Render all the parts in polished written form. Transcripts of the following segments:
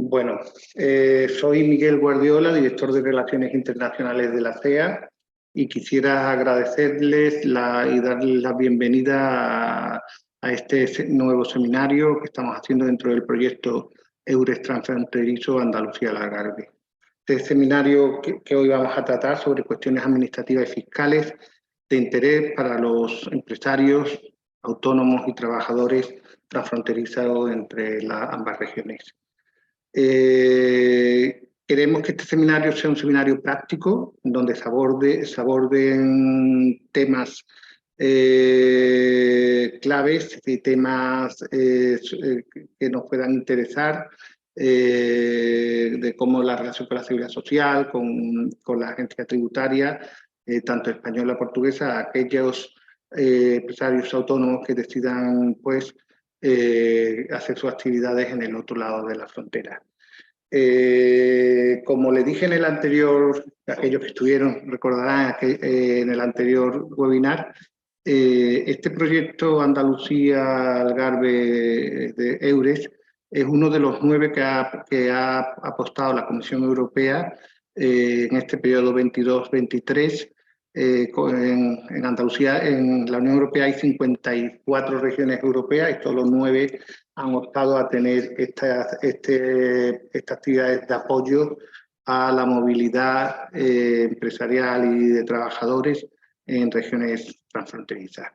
Bueno, soy Miguel Guardiola, director de Relaciones Internacionales de la CEA, y quisiera agradecerles y darles la bienvenida a este nuevo seminario que estamos haciendo dentro del proyecto EURES Transfronterizo Andalucía-Algarve. Este seminario que hoy vamos a tratar sobre cuestiones administrativas y fiscales de interés para los empresarios, autónomos y trabajadores transfronterizos entre ambas regiones. Queremos que este seminario sea un seminario práctico, donde se aborden temas claves y temas que nos puedan interesar, de cómo la relación con la seguridad social, con la agencia tributaria, tanto española como portuguesa, aquellos empresarios autónomos que decidan pues, hacer sus actividades en el otro lado de la frontera. Como le dije en el anterior, aquellos que estuvieron recordarán en el anterior webinar, este proyecto Andalucía-Algarve de EURES es uno de los 9 que ha apostado la Comisión Europea en este periodo 22-23. En Andalucía, en la Unión Europea hay 54 regiones europeas y solo 9 han optado a tener estas actividades de apoyo a la movilidad empresarial y de trabajadores en regiones transfronterizas.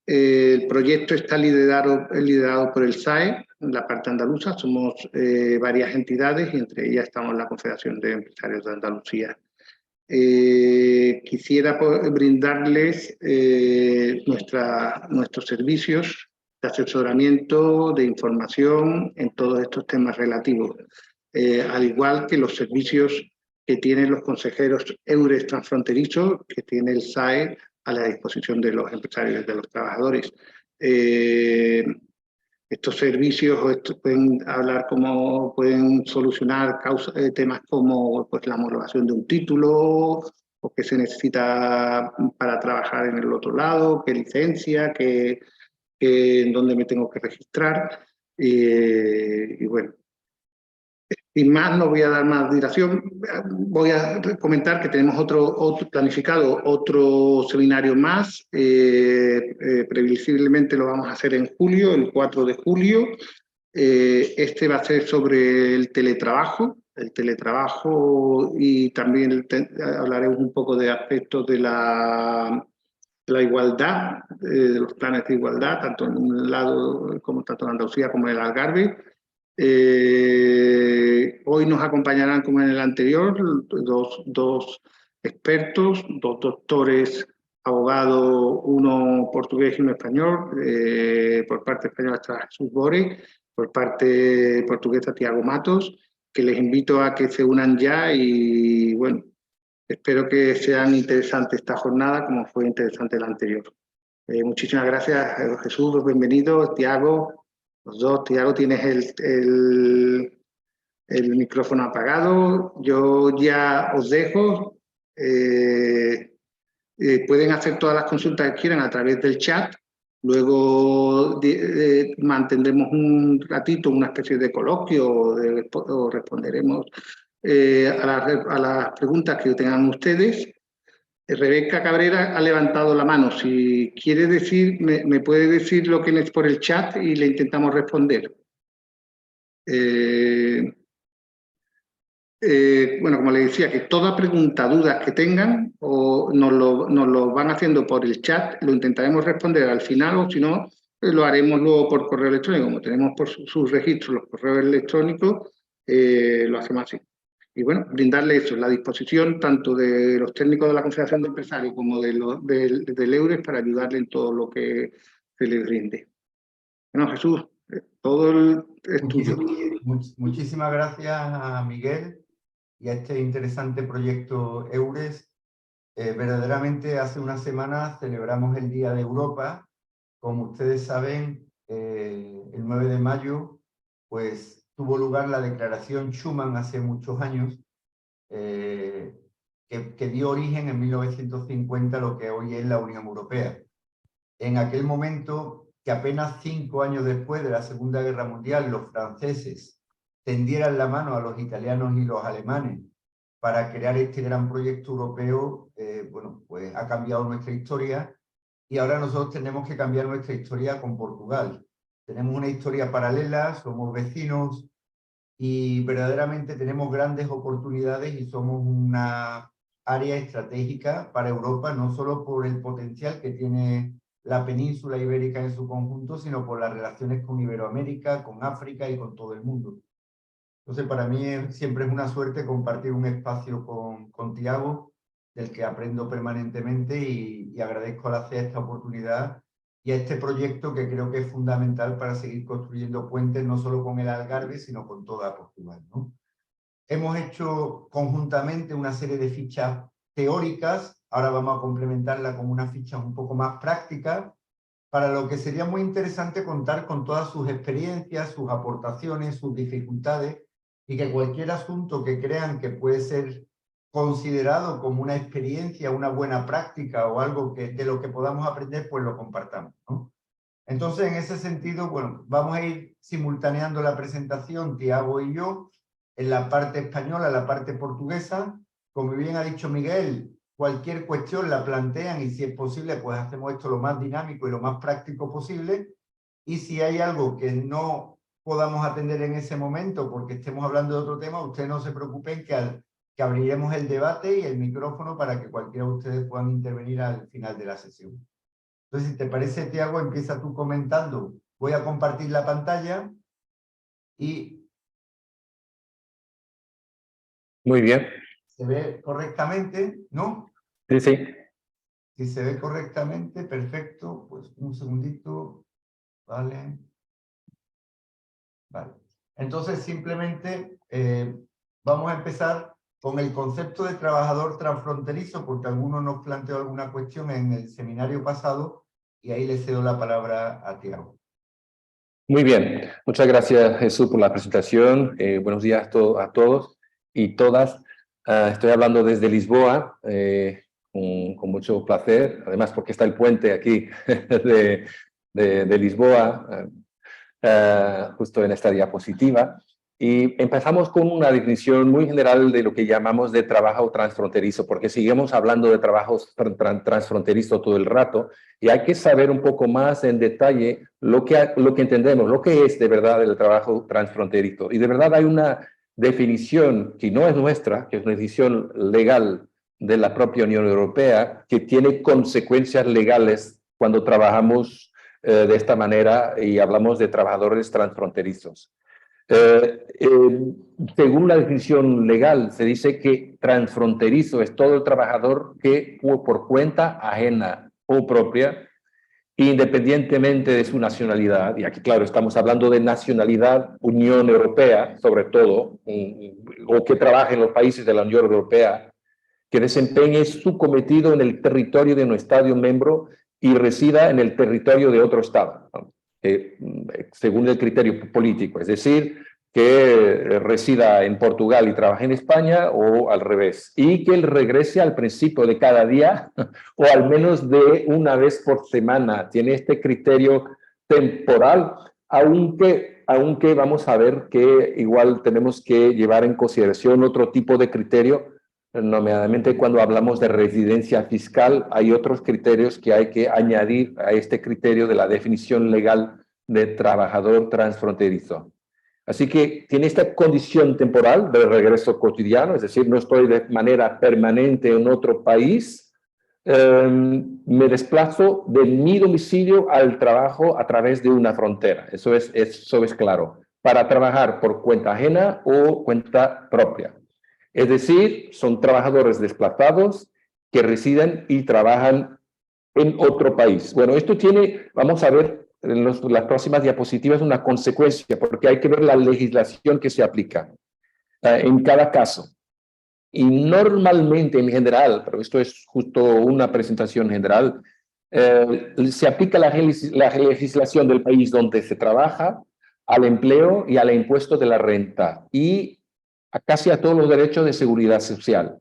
El proyecto está liderado por el SAE, en la parte andaluza. Somos varias entidades y entre ellas estamos la Confederación de Empresarios de Andalucía. Quisiera brindarles nuestros servicios de asesoramiento, de información en todos estos temas relativos, al igual que los servicios que tienen los consejeros EURES transfronterizos, que tiene el SAE a la disposición de los empresarios y de los trabajadores. Estos servicios pueden solucionar temas como pues, la homologación de un título, o qué se necesita para trabajar en el otro lado, qué licencia, en dónde me tengo que registrar. Y bueno, sin más, no voy a dar más dilación. Voy a comentar que tenemos planificado otro seminario más. Previsiblemente lo vamos a hacer en julio, el 4 de julio. Este va a ser sobre el teletrabajo y también hablaremos un poco de aspectos de la igualdad, de los planes de igualdad, tanto en un lado como tanto en Andalucía como en el Algarve. Hoy nos acompañarán, como en el anterior, dos expertos, 2 doctores, abogados, uno portugués y uno español. Por parte española está Jesús Bore, por parte portuguesa Tiago Matos, que les invito a que se unan ya y, bueno, espero que sean interesantes esta jornada como fue interesante la anterior. Muchísimas gracias, Jesús, bienvenido. Tiago, los dos. Tiago, tienes el micrófono apagado. Yo ya os dejo. Pueden hacer todas las consultas que quieran a través del chat. Luego mantendremos un ratito, una especie de coloquio o responderemos a las preguntas que tengan ustedes. Rebeca Cabrera ha levantado la mano. Si quiere decir, me puede decir lo que es por el chat y le intentamos responder. Bueno, como le decía, que toda pregunta, dudas que tengan, o nos lo van haciendo por el chat, lo intentaremos responder al final, o si no, lo haremos luego por correo electrónico. Como tenemos por sus registros los correos electrónicos, lo hacemos así. Y bueno, brindarle eso, la disposición tanto de los técnicos de la Confederación de Empresarios como del EURES para ayudarle en todo lo que se les brinde. Bueno, Jesús, todo es tuyo. Muchísimas gracias a Miguel y a este interesante proyecto EURES. Verdaderamente hace unas semanas celebramos el Día de Europa. Como ustedes saben, el 9 de mayo pues, tuvo lugar la Declaración Schuman hace muchos años, que dio origen en 1950 a lo que hoy es la Unión Europea. En aquel momento, que apenas 5 años después de la Segunda Guerra Mundial, los franceses tendieran la mano a los italianos y los alemanes para crear este gran proyecto europeo, bueno, pues ha cambiado nuestra historia y ahora nosotros tenemos que cambiar nuestra historia con Portugal. Tenemos una historia paralela, somos vecinos y verdaderamente tenemos grandes oportunidades y somos una área estratégica para Europa, no solo por el potencial que tiene la península ibérica en su conjunto, sino por las relaciones con Iberoamérica, con África y con todo el mundo. Entonces, para mí siempre es una suerte compartir un espacio con Tiago, del que aprendo permanentemente y agradezco al hacer esta oportunidad y a este proyecto que creo que es fundamental para seguir construyendo puentes no solo con el Algarve, sino con toda Portugal, ¿no? Hemos hecho conjuntamente una serie de fichas teóricas, ahora vamos a complementarla con unas fichas un poco más prácticas, para lo que sería muy interesante contar con todas sus experiencias, sus aportaciones, sus dificultades, y que cualquier asunto que crean que puede ser considerado como una experiencia, una buena práctica o algo de lo que podamos aprender, pues lo compartamos, ¿no? Entonces, en ese sentido, bueno, vamos a ir simultaneando la presentación, Tiago y yo, en la parte española, la parte portuguesa. Como bien ha dicho Miguel, cualquier cuestión la plantean y si es posible, pues hacemos esto lo más dinámico y lo más práctico posible. Y si hay algo que no podamos atender en ese momento porque estemos hablando de otro tema, ustedes no se preocupen que abriremos el debate y el micrófono para que cualquiera de ustedes puedan intervenir al final de la sesión. Entonces, si te parece, Tiago, empieza tú comentando. Voy a compartir la pantalla y... Muy bien. ¿Se ve correctamente? ¿No? Sí, sí. Si se ve correctamente, perfecto. Pues un segundito. Vale. Vale. Entonces, simplemente vamos a empezar con el concepto de trabajador transfronterizo, porque alguno nos planteó alguna cuestión en el seminario pasado, y ahí le cedo la palabra a Tiago. Muy bien. Muchas gracias, Jesús, por la presentación. Buenos días a todos y todas. Estoy hablando desde Lisboa, con mucho placer, además porque está el puente aquí de Lisboa, justo en esta diapositiva. Y empezamos con una definición muy general de lo que llamamos de trabajo transfronterizo, porque seguimos hablando de trabajo transfronterizo todo el rato, y hay que saber un poco más en detalle lo que entendemos, lo que es de verdad el trabajo transfronterizo. Y de verdad hay una definición que no es nuestra, que es una definición legal de la propia Unión Europea, que tiene consecuencias legales cuando trabajamos de esta manera y hablamos de trabajadores transfronterizos. Según la definición legal, se dice que transfronterizo es todo el trabajador que por cuenta ajena o propia, independientemente de su nacionalidad, y aquí claro, estamos hablando de nacionalidad Unión Europea, sobre todo, o que trabaje en los países de la Unión Europea, que desempeñe su cometido en el territorio de un Estado miembro y resida en el territorio de otro Estado, ¿no? Según el criterio político, es decir, que resida en Portugal y trabaje en España o al revés, y que él regrese al principio de cada día o al menos de una vez por semana. Tiene este criterio temporal, aunque vamos a ver que igual tenemos que llevar en consideración otro tipo de criterio. Nominalmente, cuando hablamos de residencia fiscal, hay otros criterios que hay que añadir a este criterio de la definición legal de trabajador transfronterizo. Así que tiene esta condición temporal de regreso cotidiano, es decir, no estoy de manera permanente en otro país, me desplazo de mi domicilio al trabajo a través de una frontera. Eso es claro, para trabajar por cuenta ajena o cuenta propia. Es decir, son trabajadores desplazados que residen y trabajan en otro país. Bueno, esto tiene, vamos a ver en las próximas diapositivas, una consecuencia, porque hay que ver la legislación que se aplica en cada caso. Y normalmente, en general, pero esto es justo una presentación general, se aplica la legislación del país donde se trabaja al empleo y al impuesto de la renta y casi a todos los derechos de seguridad social.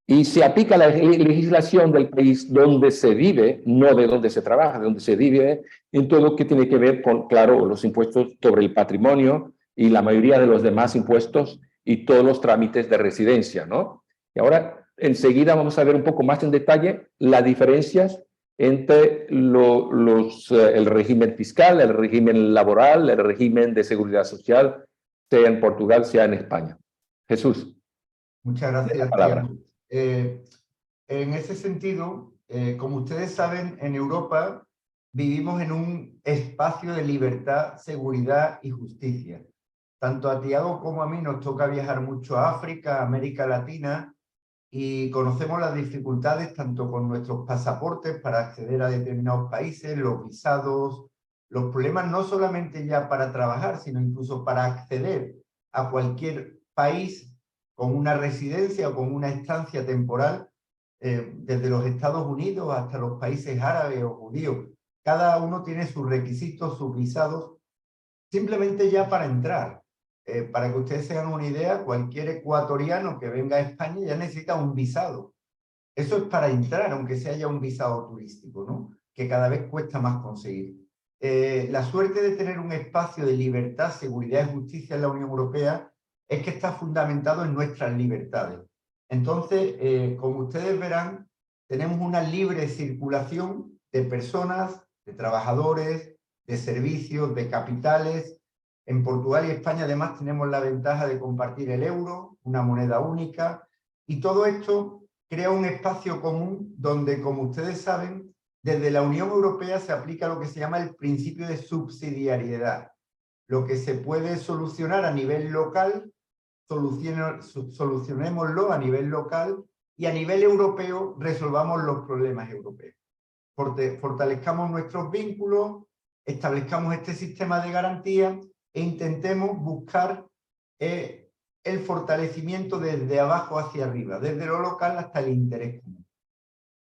Y se aplica la legislación del país donde se vive, no de donde se trabaja, de donde se vive, en todo lo que tiene que ver con, claro, los impuestos sobre el patrimonio y la mayoría de los demás impuestos y todos los trámites de residencia, ¿no? Y ahora, enseguida vamos a ver un poco más en detalle las diferencias entre el régimen fiscal, el régimen laboral, el régimen de seguridad social, sea en Portugal, sea en España. Jesús. Muchas gracias, Tiago. En ese sentido, como ustedes saben, en Europa vivimos en un espacio de libertad, seguridad y justicia. Tanto a Tiago como a mí nos toca viajar mucho a África, a América Latina, y conocemos las dificultades tanto con nuestros pasaportes para acceder a determinados países, los visados, los problemas no solamente ya para trabajar, sino incluso para acceder a cualquier país con una residencia o con una estancia temporal, desde los Estados Unidos hasta los países árabes o judíos. Cada uno tiene sus requisitos, sus visados, simplemente ya para entrar. Para que ustedes se hagan una idea, cualquier ecuatoriano que venga a España ya necesita un visado. Eso es para entrar, aunque sea ya un visado turístico, ¿no? Que cada vez cuesta más conseguir. La suerte de tener un espacio de libertad, seguridad y justicia en la Unión Europea es que está fundamentado en nuestras libertades. Entonces, como ustedes verán, tenemos una libre circulación de personas, de trabajadores, de servicios, de capitales. En Portugal y España además tenemos la ventaja de compartir el euro, una moneda única, y todo esto crea un espacio común donde, como ustedes saben, desde la Unión Europea se aplica lo que se llama el principio de subsidiariedad. Lo que se puede solucionar a nivel local, solucionémoslo a nivel local, y a nivel europeo resolvamos los problemas europeos. Fortalezcamos nuestros vínculos, establezcamos este sistema de garantía e intentemos buscar el fortalecimiento desde abajo hacia arriba, desde lo local hasta el interés común.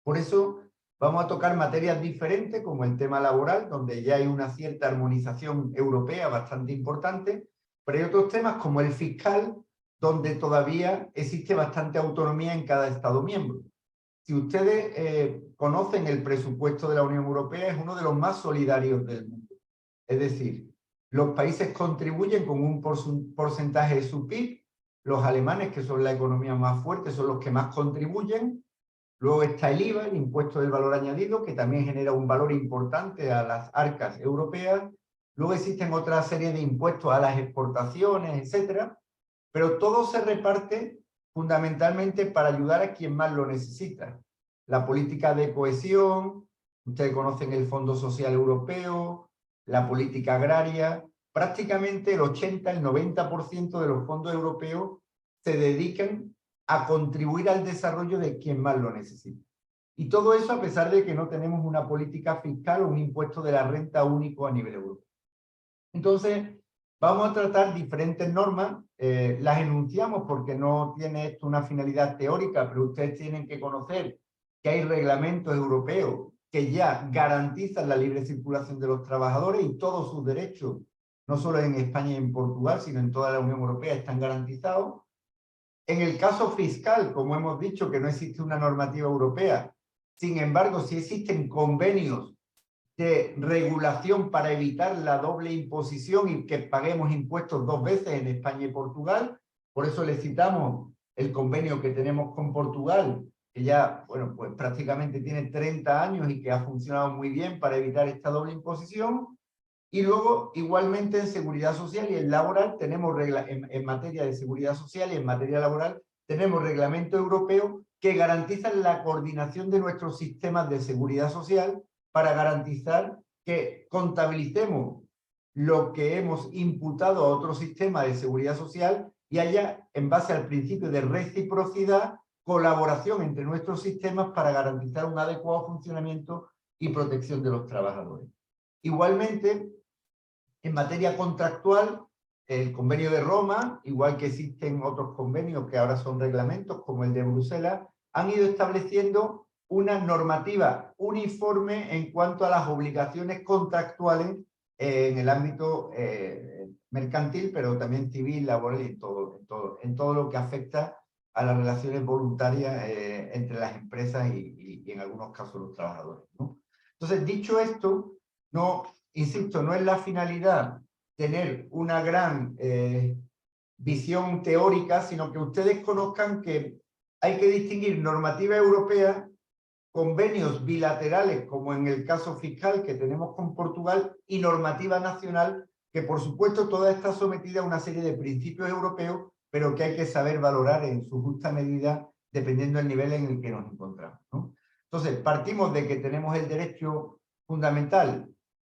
Por eso vamos a tocar materias diferentes, como el tema laboral, donde ya hay una cierta armonización europea bastante importante, pero hay otros temas como el fiscal, donde todavía existe bastante autonomía en cada Estado miembro. Si ustedes conocen el presupuesto de la Unión Europea, es uno de los más solidarios del mundo. Es decir, los países contribuyen con un porcentaje de su PIB, los alemanes, que son la economía más fuerte, son los que más contribuyen. Luego está el IVA, el impuesto del valor añadido, que también genera un valor importante a las arcas europeas. Luego existen otra serie de impuestos a las exportaciones, etcétera. Pero todo se reparte fundamentalmente para ayudar a quien más lo necesita. La política de cohesión, ustedes conocen el Fondo Social Europeo, la política agraria, prácticamente el 80, el 90% de los fondos europeos se dedican a contribuir al desarrollo de quien más lo necesita. Y todo eso a pesar de que no tenemos una política fiscal o un impuesto de la renta único a nivel europeo. Entonces, vamos a tratar diferentes normas, las enunciamos porque no tiene esto una finalidad teórica, pero ustedes tienen que conocer que hay reglamentos europeos que ya garantizan la libre circulación de los trabajadores y todos sus derechos, no solo en España y en Portugal, sino en toda la Unión Europea, están garantizados. En el caso fiscal, como hemos dicho, que no existe una normativa europea, sin embargo, sí existen convenios de regulación para evitar la doble imposición y que paguemos impuestos dos veces en España y Portugal. Por eso le citamos el convenio que tenemos con Portugal, que ya, bueno, pues prácticamente tiene 30 años y que ha funcionado muy bien para evitar esta doble imposición. Y luego, igualmente en seguridad social y en laboral, tenemos en materia de seguridad social y en materia laboral, tenemos reglamento europeo que garantizan la coordinación de nuestros sistemas de seguridad social para garantizar que contabilicemos lo que hemos imputado a otro sistema de seguridad social y haya, en base al principio de reciprocidad, colaboración entre nuestros sistemas para garantizar un adecuado funcionamiento y protección de los trabajadores. Igualmente, en materia contractual, el convenio de Roma, igual que existen otros convenios que ahora son reglamentos, como el de Bruselas, han ido estableciendo una normativa uniforme en cuanto a las obligaciones contractuales en el ámbito mercantil, pero también civil, laboral y en todo lo que afecta a las relaciones voluntarias entre las empresas y en algunos casos los trabajadores, ¿no? Entonces, dicho esto, no, insisto, no es la finalidad tener una gran visión teórica, sino que ustedes conozcan que hay que distinguir normativa europea, convenios bilaterales, como en el caso fiscal que tenemos con Portugal, y normativa nacional, que por supuesto toda está sometida a una serie de principios europeos, pero que hay que saber valorar en su justa medida dependiendo del nivel en el que nos encontramos, ¿no? Entonces, partimos de que tenemos el derecho fundamental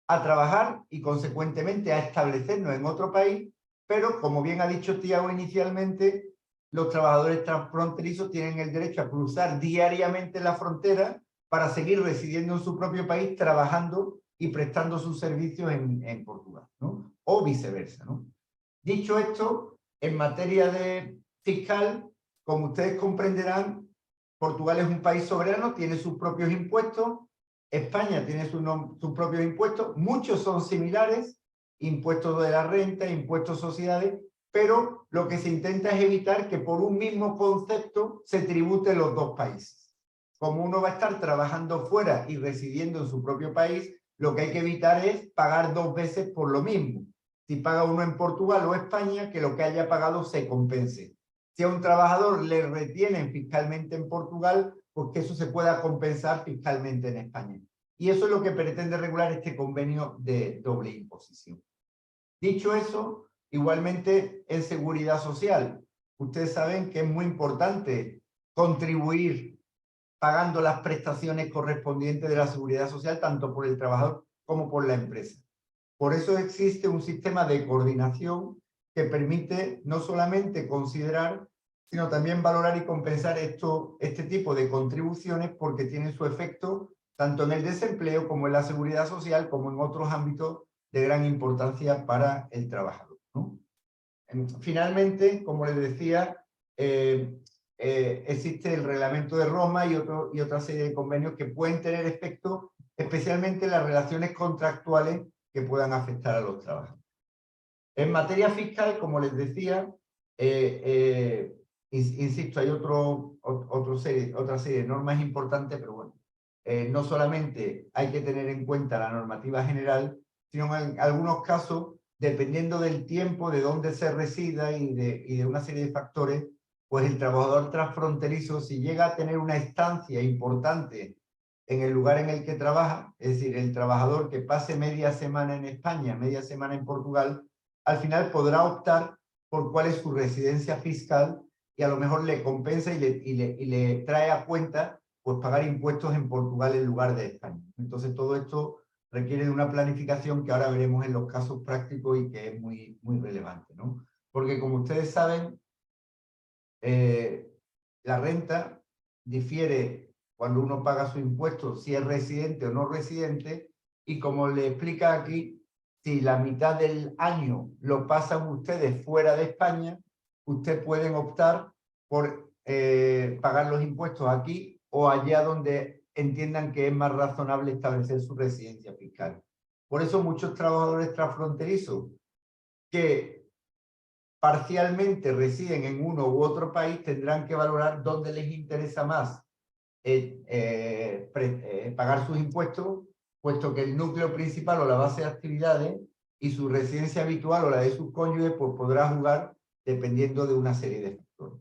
a trabajar y, consecuentemente, a establecernos en otro país, pero, como bien ha dicho Tiago inicialmente, los trabajadores transfronterizos tienen el derecho a cruzar diariamente la frontera para seguir residiendo en su propio país, trabajando y prestando sus servicios en Portugal, ¿no? O viceversa, ¿no? Dicho esto, en materia de fiscal, como ustedes comprenderán, Portugal es un país soberano, tiene sus propios impuestos, España tiene sus propios impuestos, muchos son similares, impuestos de la renta, impuestos sociedades, pero lo que se intenta es evitar que por un mismo concepto se tributen los dos países. Como uno va a estar trabajando fuera y residiendo en su propio país, lo que hay que evitar es pagar dos veces por lo mismo. Si paga uno en Portugal o España, que lo que haya pagado se compense. Si a un trabajador le retienen fiscalmente en Portugal, pues que eso se pueda compensar fiscalmente en España. Y eso es lo que pretende regular este convenio de doble imposición. Dicho eso, igualmente en seguridad social, ustedes saben que es muy importante contribuir pagando las prestaciones correspondientes de la seguridad social, tanto por el trabajador como por la empresa. Por eso existe un sistema de coordinación que permite no solamente considerar, sino también valorar y compensar este tipo de contribuciones, porque tienen su efecto tanto en el desempleo como en la seguridad social, como en otros ámbitos de gran importancia para el trabajador, ¿no? Finalmente, como les decía, existe el Reglamento de Roma y otra serie de convenios que pueden tener efecto, especialmente en las relaciones contractuales que puedan afectar a los trabajadores. En materia fiscal, como les decía, insisto, hay otra serie de normas importantes, pero bueno, no solamente hay que tener en cuenta la normativa general, sino en algunos casos, dependiendo del tiempo, de dónde se resida y de una serie de factores, pues el trabajador transfronterizo, si llega a tener una estancia importante en el lugar en el que trabaja, es decir, el trabajador que pase media semana en España, media semana en Portugal, al final podrá optar por cuál es su residencia fiscal y a lo mejor le compensa y le trae a cuenta pues pagar impuestos en Portugal en lugar de España. Entonces todo esto requiere de una planificación que ahora veremos en los casos prácticos y que es muy, muy relevante, ¿no? Porque como ustedes saben, la renta difiere cuando uno paga su impuesto, si es residente o no residente, y como le explica aquí, si la mitad del año lo pasan ustedes fuera de España, ustedes pueden optar por pagar los impuestos aquí o allá donde entiendan que es más razonable establecer su residencia fiscal. Por eso muchos trabajadores transfronterizos que parcialmente residen en uno u otro país tendrán que valorar dónde les interesa más pagar sus impuestos, puesto que el núcleo principal o la base de actividades y su residencia habitual o la de sus cónyuges pues podrá jugar dependiendo de una serie de factores.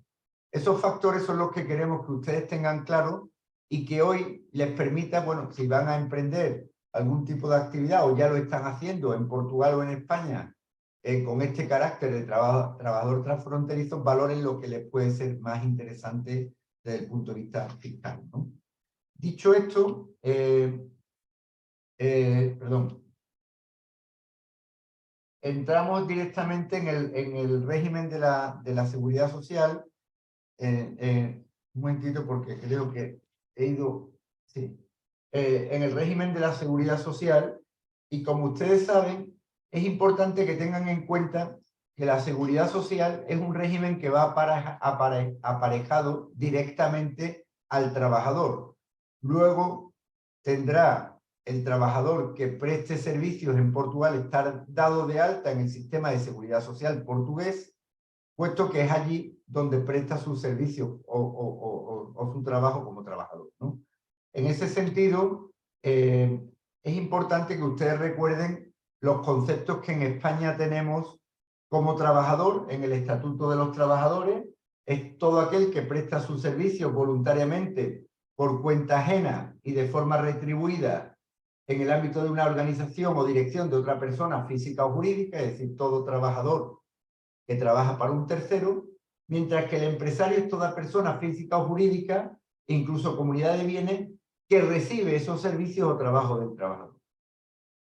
Esos factores son los que queremos que ustedes tengan claro y que hoy les permita, bueno, si van a emprender algún tipo de actividad o ya lo están haciendo en Portugal o en España, con este carácter de trabajador transfronterizo, valoren lo que les puede ser más interesante desde el punto de vista fiscal, ¿no? Dicho esto, entramos directamente en el régimen de la seguridad social. Un momentito porque creo que he ido... Sí. En el régimen de la seguridad social, y como ustedes saben, es importante que tengan en cuenta que la seguridad social es un régimen que va aparejado directamente al trabajador. Luego tendrá el trabajador que preste servicios en Portugal estar dado de alta en el sistema de seguridad social portugués, puesto que es allí donde presta sus servicios o su trabajo como trabajador, ¿no? En ese sentido, es importante que ustedes recuerden los conceptos que en España tenemos como trabajador en el Estatuto de los Trabajadores. Es todo aquel que presta sus servicios voluntariamente por cuenta ajena y de forma retribuida en el ámbito de una organización o dirección de otra persona física o jurídica, es decir, todo trabajador que trabaja para un tercero, mientras que el empresario es toda persona física o jurídica, incluso comunidad de bienes, que recibe esos servicios o trabajos del trabajador.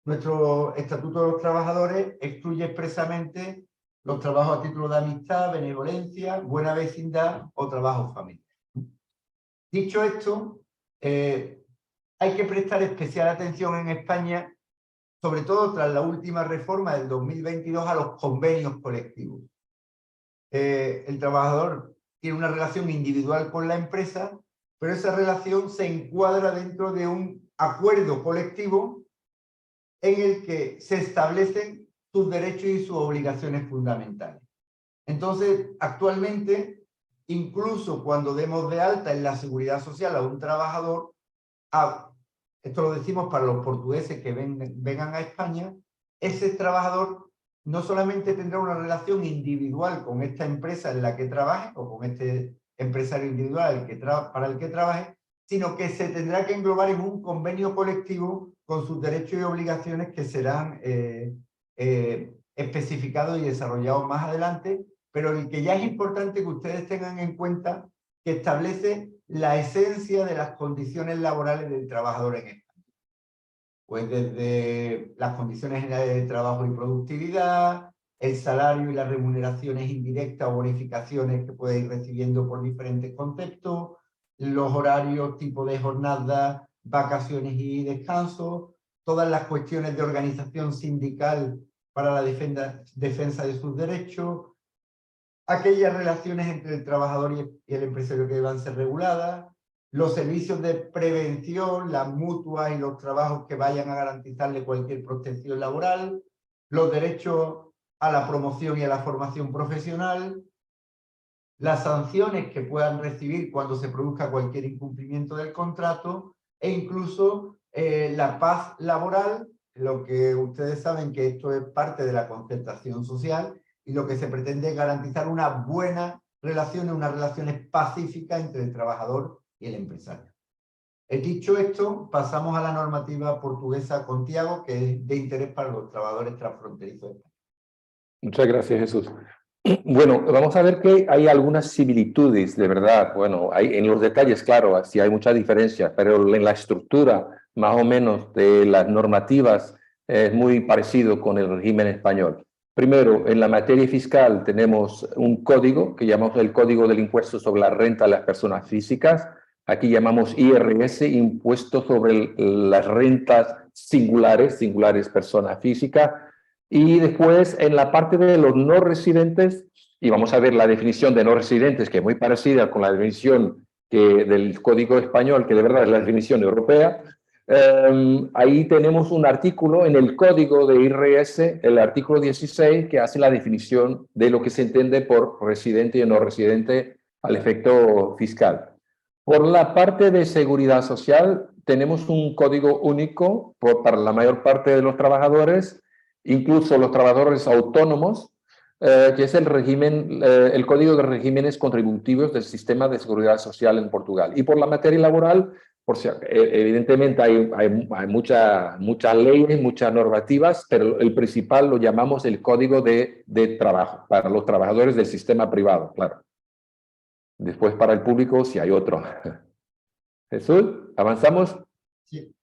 Nuestro Estatuto de los Trabajadores excluye expresamente los trabajos a título de amistad, benevolencia, buena vecindad o trabajo familiar. Dicho esto, hay que prestar especial atención en España, sobre todo tras la última reforma del 2022, a los convenios colectivos. El trabajador tiene una relación individual con la empresa, pero esa relación se encuadra dentro de un acuerdo colectivo en el que se establecen sus derechos y sus obligaciones fundamentales. Entonces, actualmente, incluso cuando demos de alta en la seguridad social a un trabajador, esto lo decimos para los portugueses que vengan a España, ese trabajador no solamente tendrá una relación individual con esta empresa en la que trabaje, o con este empresario individual para el que trabaje, sino que se tendrá que englobar en un convenio colectivo con sus derechos y obligaciones que serán especificados y desarrollados más adelante, pero el que ya es importante que ustedes tengan en cuenta que establece la esencia de las condiciones laborales del trabajador en España. Pues desde las condiciones generales de trabajo y productividad, el salario y las remuneraciones indirectas o bonificaciones que puede ir recibiendo por diferentes conceptos, los horarios, tipo de jornada, vacaciones y descansos, todas las cuestiones de organización sindical para la defensa de sus derechos, aquellas relaciones entre el trabajador y el empresario que deban ser reguladas, los servicios de prevención, las mutuas y los trabajos que vayan a garantizarle cualquier protección laboral, los derechos a la promoción y a la formación profesional, las sanciones que puedan recibir cuando se produzca cualquier incumplimiento del contrato e incluso la paz laboral, lo que ustedes saben que esto es parte de la concertación social y lo que se pretende es garantizar una buena relación, unas relaciones pacíficas entre el trabajador y el empresario. Dicho esto, pasamos a la normativa portuguesa Contiago, que es de interés para los trabajadores transfronterizos. Muchas gracias, Jesús. Bueno, vamos a ver que hay algunas similitudes, de verdad. Bueno, hay, en los detalles, claro, sí hay muchas diferencias, pero en la estructura, más o menos, de las normativas es muy parecido con el régimen español. Primero, en la materia fiscal tenemos un código que llamamos el Código del Impuesto sobre la Renta de las Personas Físicas. Aquí llamamos IRS, Impuesto sobre las Rentas Singulares personas físicas. Y después, en la parte de los no residentes, y vamos a ver la definición de no residentes, que es muy parecida con la definición del Código Español, que de verdad es la definición europea. Ahí tenemos un artículo en el Código de IRS, el artículo 16, que hace la definición de lo que se entiende por residente y no residente al efecto fiscal. Por la parte de seguridad social, tenemos un código único para la mayor parte de los trabajadores, incluso los trabajadores autónomos, que es el Código de Regímenes Contributivos del Sistema de Seguridad Social en Portugal. Y por la materia laboral, evidentemente hay muchas leyes, muchas normativas, pero el principal lo llamamos el Código de Trabajo, para los trabajadores del sistema privado, claro. Después para el público, si hay otro. Jesús, ¿avanzamos? Sí.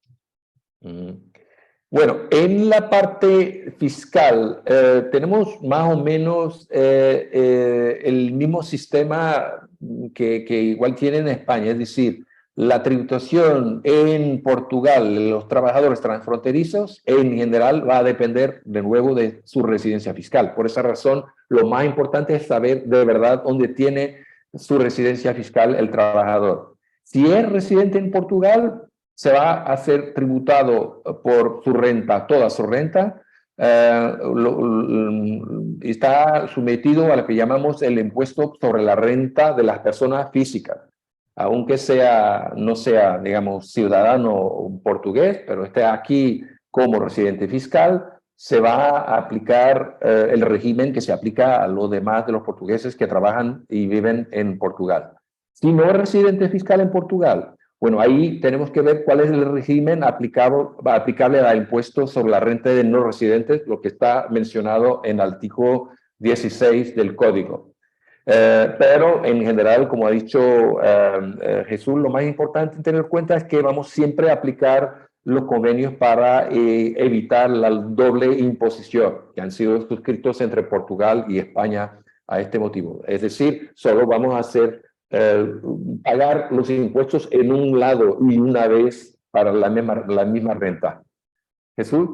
Bueno, en la parte fiscal tenemos más o menos el mismo sistema que igual tiene en España, es decir, la tributación en Portugal, los trabajadores transfronterizos, en general va a depender de nuevo de su residencia fiscal. Por esa razón, lo más importante es saber de verdad dónde tiene su residencia fiscal el trabajador. Si es residente en Portugal, se va a ser tributado por su renta, toda su renta, está sometido a lo que llamamos el impuesto sobre la renta de las personas físicas, aunque no sea, digamos, ciudadano portugués, pero esté aquí como residente fiscal, se va a aplicar el régimen que se aplica a los demás de los portugueses que trabajan y viven en Portugal. Si no es residente fiscal en Portugal, bueno, ahí tenemos que ver cuál es el régimen aplicable al impuesto sobre la renta de no residentes, lo que está mencionado en el artículo 16 del Código. Pero en general, como ha dicho Jesús, lo más importante en tener en cuenta es que vamos siempre a aplicar los convenios para evitar la doble imposición que han sido suscritos entre Portugal y España a este motivo. Es decir, solo vamos a hacer pagar los impuestos en un lado y una vez para la misma renta. Jesús.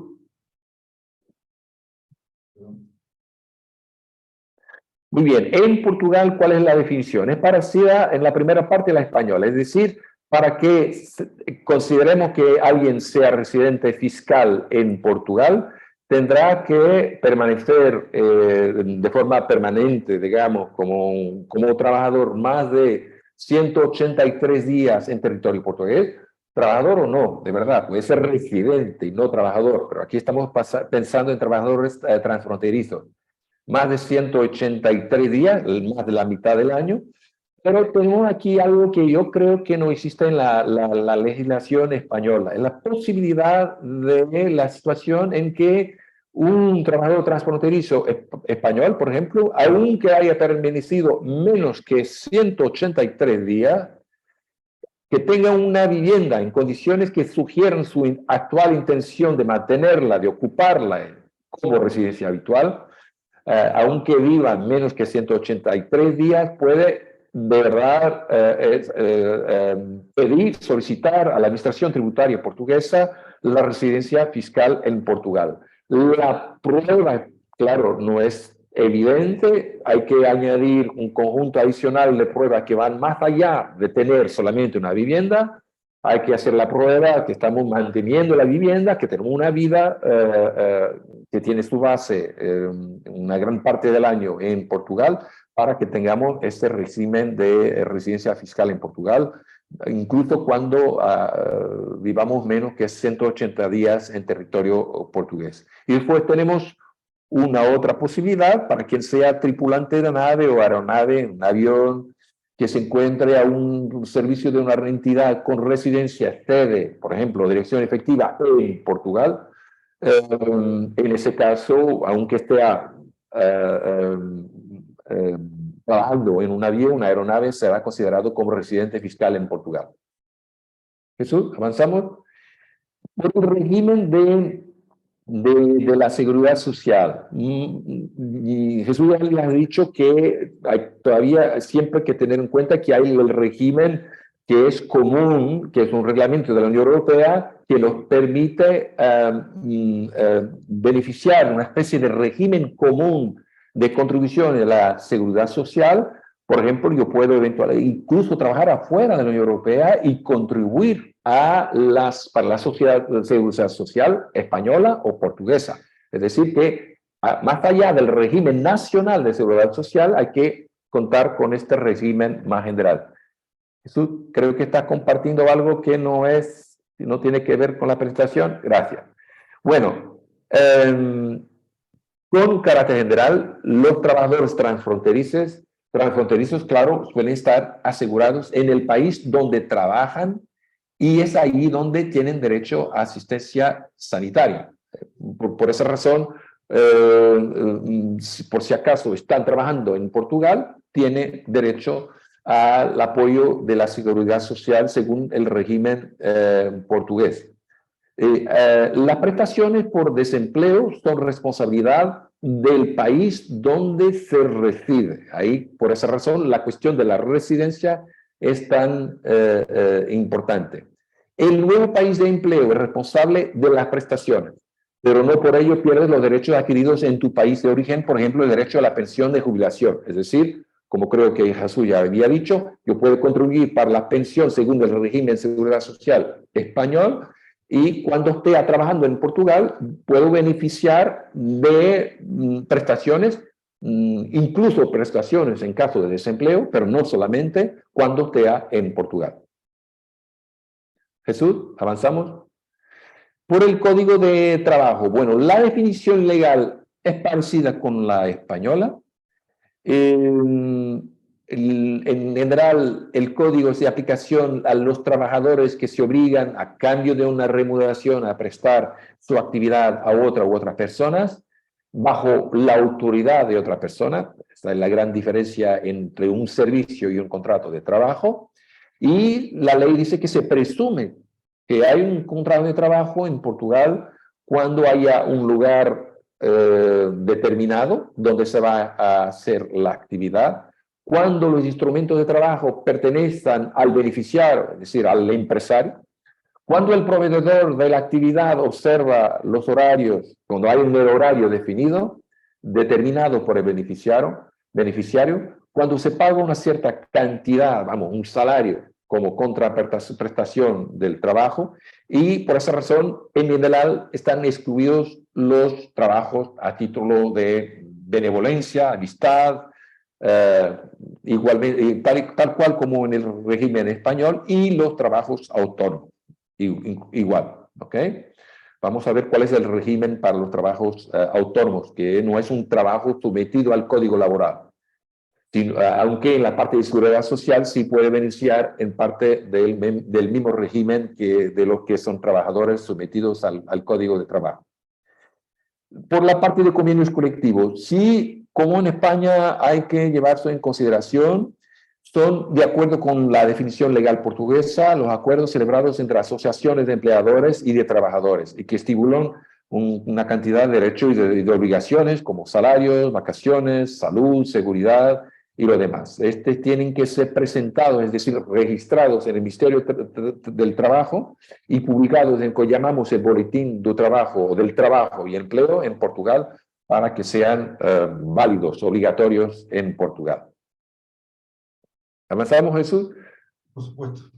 Muy bien, en Portugal, ¿cuál es la definición? Es parecida en la primera parte de la española, es decir, para que consideremos que alguien sea residente fiscal en Portugal, tendrá que permanecer de forma permanente, digamos, como trabajador más de 183 días en territorio portugués, trabajador o no, de verdad, puede ser residente y no trabajador, pero aquí estamos pensando en trabajadores transfronterizos. Más de 183 días, más de la mitad del año, pero tenemos aquí algo que yo creo que no existe en la legislación española, es la posibilidad de la situación en que un trabajador transfronterizo español, por ejemplo, aunque haya permanecido menos que 183 días, que tenga una vivienda en condiciones que sugieran su actual intención de mantenerla, de ocuparla como residencia habitual, aunque viva menos que 183 días, puede de verdad pedir, solicitar a la Administración Tributaria Portuguesa la residencia fiscal en Portugal. La prueba, claro, no es evidente, hay que añadir un conjunto adicional de pruebas que van más allá de tener solamente una vivienda. Hay que hacer la prueba que estamos manteniendo la vivienda, que tenemos una vida que tiene su base una gran parte del año en Portugal, para que tengamos este régimen de residencia fiscal en Portugal, incluso cuando vivamos menos que 180 días en territorio portugués. Y después tenemos una otra posibilidad para quien sea tripulante de nave o aeronave, un avión, que se encuentre a un servicio de una entidad con residencia sede, por ejemplo, dirección efectiva en Portugal. En ese caso, aunque esté trabajando en un avión, una aeronave, será considerado como residente fiscal en Portugal. Jesús, avanzamos. Por el régimen de la seguridad social. Y Jesús ya ha dicho que hay todavía siempre que tener en cuenta que hay el régimen que es común, que es un reglamento de la Unión Europea que nos permite beneficiar una especie de régimen común de contribución a la seguridad social. Por ejemplo, yo puedo eventualmente incluso trabajar afuera de la Unión Europea y contribuir para la seguridad social española o portuguesa. Es decir, que más allá del régimen nacional de seguridad social, hay que contar con este régimen más general. Jesús, creo que está compartiendo algo que no tiene que ver con la presentación. Gracias. Bueno, con carácter general, los trabajadores transfronterizos, claro, suelen estar asegurados en el país donde trabajan y es ahí donde tienen derecho a asistencia sanitaria. Por esa razón, por si acaso están trabajando en Portugal, tiene derecho al apoyo de la seguridad social según el régimen portugués. Las prestaciones por desempleo son responsabilidad del país donde se reside. Ahí, por esa razón, la cuestión de la residencia es tan importante. El nuevo país de empleo es responsable de las prestaciones, pero no por ello pierdes los derechos adquiridos en tu país de origen, por ejemplo, el derecho a la pensión de jubilación. Es decir, como creo que Jesús ya había dicho, yo puedo contribuir para la pensión según el régimen de seguridad social español, y cuando esté trabajando en Portugal puedo beneficiar de prestaciones, incluso prestaciones en caso de desempleo, pero no solamente cuando esté en Portugal. Jesús, avanzamos. Por el Código de Trabajo. Bueno, la definición legal es parecida con la española. En general, el código es de aplicación a los trabajadores que se obligan a cambio de una remuneración a prestar su actividad a otra u otras personas bajo la autoridad de otra persona. Esta es la gran diferencia entre un servicio y un contrato de trabajo. Y la ley dice que se presume que hay un contrato de trabajo en Portugal cuando haya un lugar determinado donde se va a hacer la actividad, cuando los instrumentos de trabajo pertenezcan al beneficiario, es decir, al empresario, cuando el proveedor de la actividad observa los horarios, cuando hay un horario definido, determinado por el beneficiario, cuando se paga una cierta cantidad, vamos, un salario como contraprestación del trabajo, y por esa razón, en general, están excluidos los trabajos a título de benevolencia, amistad, igualmente, tal cual como en el régimen español, y los trabajos autónomos, igual, ¿ok? Vamos a ver cuál es el régimen para los trabajos autónomos, que no es un trabajo sometido al código laboral. Aunque en la parte de seguridad social sí puede beneficiar en parte del mismo régimen que de los que son trabajadores sometidos al Código de Trabajo. Por la parte de convenios colectivos, sí, como en España hay que llevarse en consideración, son de acuerdo con la definición legal portuguesa, los acuerdos celebrados entre asociaciones de empleadores y de trabajadores y que estipulan una cantidad de derechos y de obligaciones como salarios, vacaciones, salud, seguridad, y lo demás. Tienen que ser presentados, es decir, registrados en el Ministerio del Trabajo y publicados en lo que llamamos el Boletín del Trabajo y Empleo en Portugal para que sean válidos, obligatorios en Portugal. ¿Avanzamos, Jesús? Por supuesto.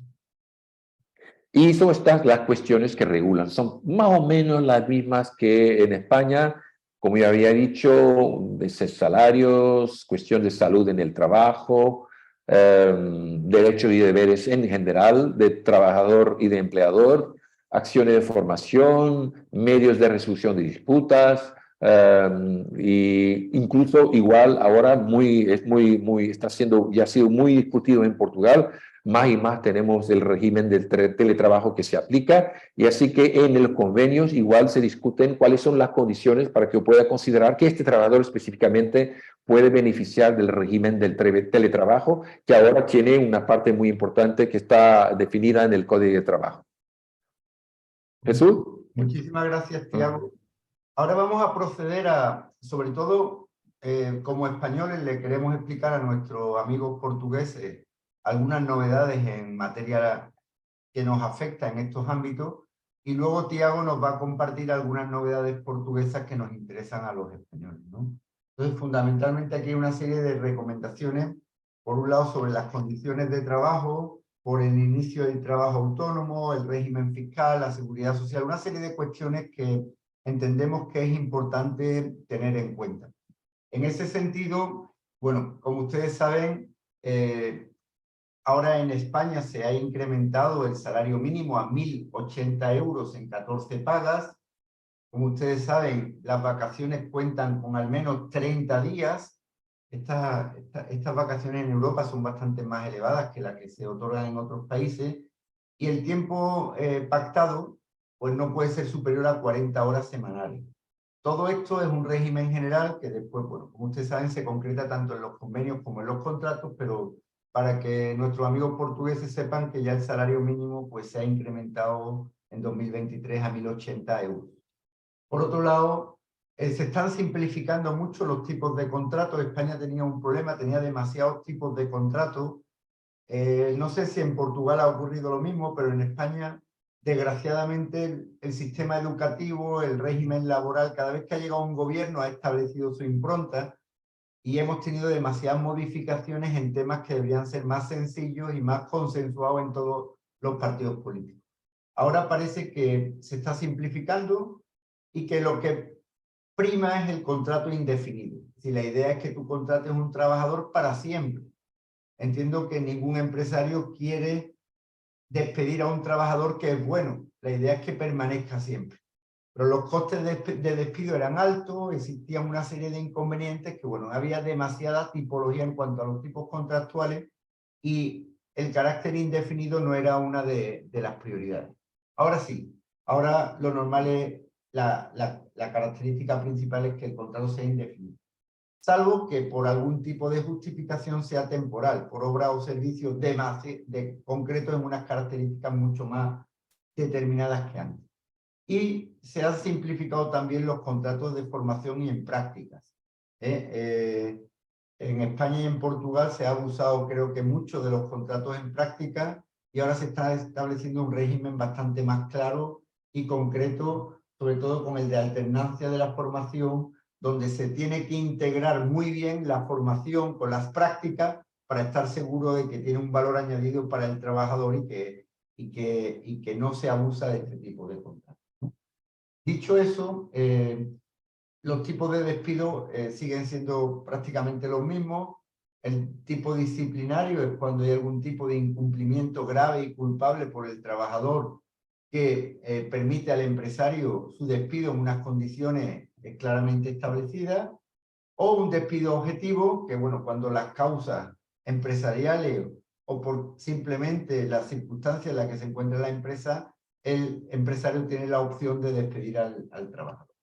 Y son estas las cuestiones que regulan. Son más o menos las mismas que en España, como ya había dicho, de salarios, cuestión de salud en el trabajo, derechos y deberes en general de trabajador y de empleador, acciones de formación, medios de resolución de disputas, y incluso igual ahora ya ha sido muy discutido en Portugal. Más y más tenemos el régimen del teletrabajo que se aplica, y así que en los convenios igual se discuten cuáles son las condiciones para que pueda considerar que este trabajador específicamente puede beneficiar del régimen del teletrabajo, que ahora tiene una parte muy importante que está definida en el Código de Trabajo. ¿Jesús? Muchísimas gracias, Tiago. Ahora vamos a proceder sobre todo, como españoles, le queremos explicar a nuestros amigos portugueses algunas novedades en materia que nos afecta en estos ámbitos, y luego Tiago nos va a compartir algunas novedades portuguesas que nos interesan a los españoles, ¿no? Entonces, fundamentalmente aquí hay una serie de recomendaciones, por un lado sobre las condiciones de trabajo, por el inicio del trabajo autónomo, el régimen fiscal, la seguridad social, una serie de cuestiones que entendemos que es importante tener en cuenta. En ese sentido, bueno, como ustedes saben, ahora en España se ha incrementado el salario mínimo a 1.080 euros en 14 pagas. Como ustedes saben, las vacaciones cuentan con al menos 30 días. Estas vacaciones en Europa son bastante más elevadas que las que se otorgan en otros países. Y el tiempo pactado pues no puede ser superior a 40 horas semanales. Todo esto es un régimen general que después, bueno, como ustedes saben, se concreta tanto en los convenios como en los contratos, pero para que nuestros amigos portugueses sepan que ya el salario mínimo pues, se ha incrementado en 2023 a 1.080 euros. Por otro lado, se están simplificando mucho los tipos de contratos. España tenía un problema, tenía demasiados tipos de contratos. No sé si en Portugal ha ocurrido lo mismo, pero en España, desgraciadamente, el sistema educativo, el régimen laboral, cada vez que ha llegado un gobierno ha establecido su impronta, y hemos tenido demasiadas modificaciones en temas que deberían ser más sencillos y más consensuados en todos los partidos políticos. Ahora parece que se está simplificando y que lo que prima es el contrato indefinido. Si la idea es que tú contrates un trabajador para siempre. Entiendo que ningún empresario quiere despedir a un trabajador que es bueno, la idea es que permanezca siempre. Pero los costes de despido eran altos, existían una serie de inconvenientes que, bueno, había demasiada tipología en cuanto a los tipos contractuales y el carácter indefinido no era una de las prioridades. Ahora sí, ahora lo normal es, la característica principal es que el contrato sea indefinido, salvo que por algún tipo de justificación sea temporal, por obra o servicio de concreto en unas características mucho más determinadas que antes. Y se han simplificado también los contratos de formación y en prácticas. En España y en Portugal se ha abusado, creo que mucho, de los contratos en práctica y ahora se está estableciendo un régimen bastante más claro y concreto, sobre todo con el de alternancia de la formación, donde se tiene que integrar muy bien la formación con las prácticas para estar seguro de que tiene un valor añadido para el trabajador y que no se abusa de este tipo de contratos. Dicho eso, los tipos de despido siguen siendo prácticamente los mismos. El tipo disciplinario es cuando hay algún tipo de incumplimiento grave y culpable por el trabajador que permite al empresario su despido en unas condiciones claramente establecidas, o un despido objetivo, que bueno, cuando las causas empresariales o por simplemente las circunstancias en las que se encuentra la empresa, el empresario tiene la opción de despedir al trabajador.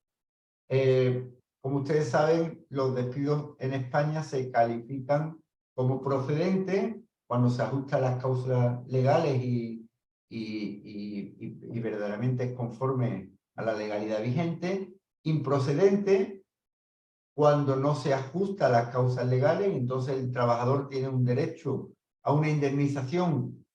Como ustedes saben, los despidos en España se califican como procedentes cuando se ajustan las cláusulas legales y verdaderamente es conforme a la legalidad vigente, improcedente cuando no se ajusta a las causas legales, entonces el trabajador tiene un derecho a una indemnización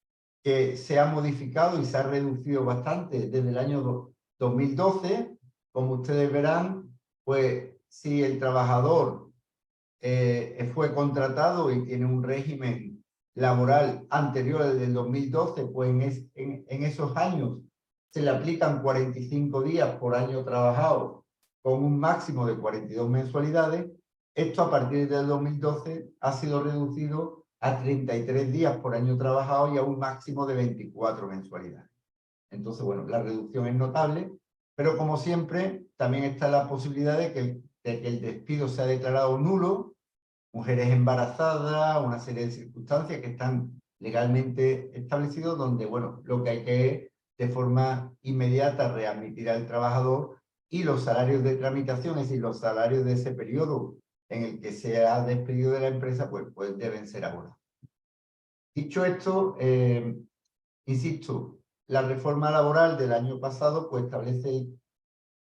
que se ha modificado y se ha reducido bastante desde el año 2012. Como ustedes verán, pues si el trabajador fue contratado y tiene un régimen laboral anterior al del 2012, pues en esos años se le aplican 45 días por año trabajado con un máximo de 42 mensualidades. Esto a partir del 2012 ha sido reducido a 33 días por año trabajado y a un máximo de 24 mensualidades. Entonces, bueno, la reducción es notable, pero como siempre, también está la posibilidad de que el despido sea declarado nulo, mujeres embarazadas, una serie de circunstancias que están legalmente establecidos, donde, bueno, lo que hay que es de forma inmediata readmitir al trabajador y los salarios de tramitación, es decir, los salarios de ese periodo en el que se ha despedido de la empresa, pues deben ser abonados. Dicho esto, insisto, la reforma laboral del año pasado pues establece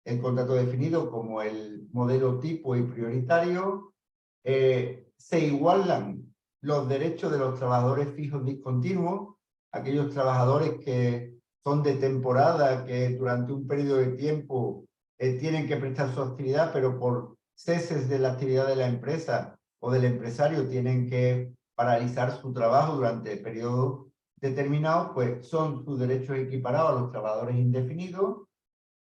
el contrato definido como el modelo tipo y prioritario. Se igualan los derechos de los trabajadores fijos discontinuos, aquellos trabajadores que son de temporada, que durante un periodo de tiempo tienen que prestar su actividad, pero por ceses de la actividad de la empresa o del empresario tienen que paralizar su trabajo durante periodos determinados, pues son sus derechos equiparados a los trabajadores indefinidos.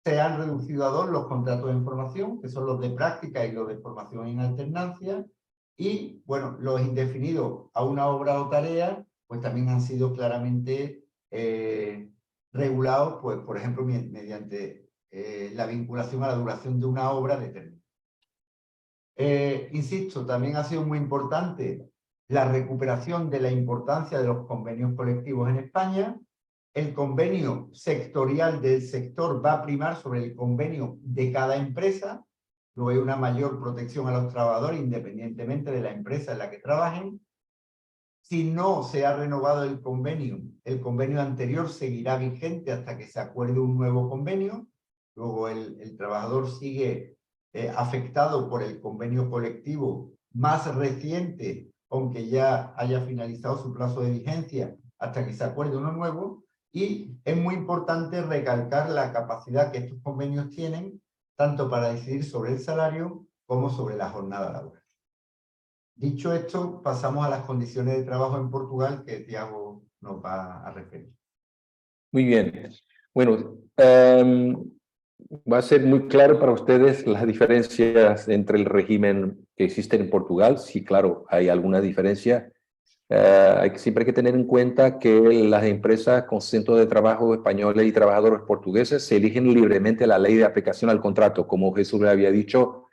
Se han reducido a 2 los contratos de formación, que son los de práctica y los de formación en alternancia, y bueno, los indefinidos a una obra o tarea, pues también han sido claramente regulados, pues por ejemplo, mediante la vinculación a la duración de una obra determinada. Insisto, también ha sido muy importante la recuperación de la importancia de los convenios colectivos en España. El convenio sectorial del sector va a primar sobre el convenio de cada empresa. Luego hay una mayor protección a los trabajadores independientemente de la empresa en la que trabajen. Si no se ha renovado el convenio anterior seguirá vigente hasta que se acuerde un nuevo convenio. Luego el trabajador sigue afectado por el convenio colectivo más reciente, aunque ya haya finalizado su plazo de vigencia hasta que se acuerde uno nuevo. Y es muy importante recalcar la capacidad que estos convenios tienen, tanto para decidir sobre el salario como sobre la jornada laboral. Dicho esto, pasamos a las condiciones de trabajo en Portugal, que Tiago nos va a referir. Muy bien. Bueno, va a ser muy claro para ustedes las diferencias entre el régimen que existe en Portugal. Sí, claro, hay alguna diferencia. Siempre hay que tener en cuenta que las empresas con centros de trabajo españoles y trabajadores portugueses se eligen libremente la ley de aplicación al contrato, como Jesús le había dicho,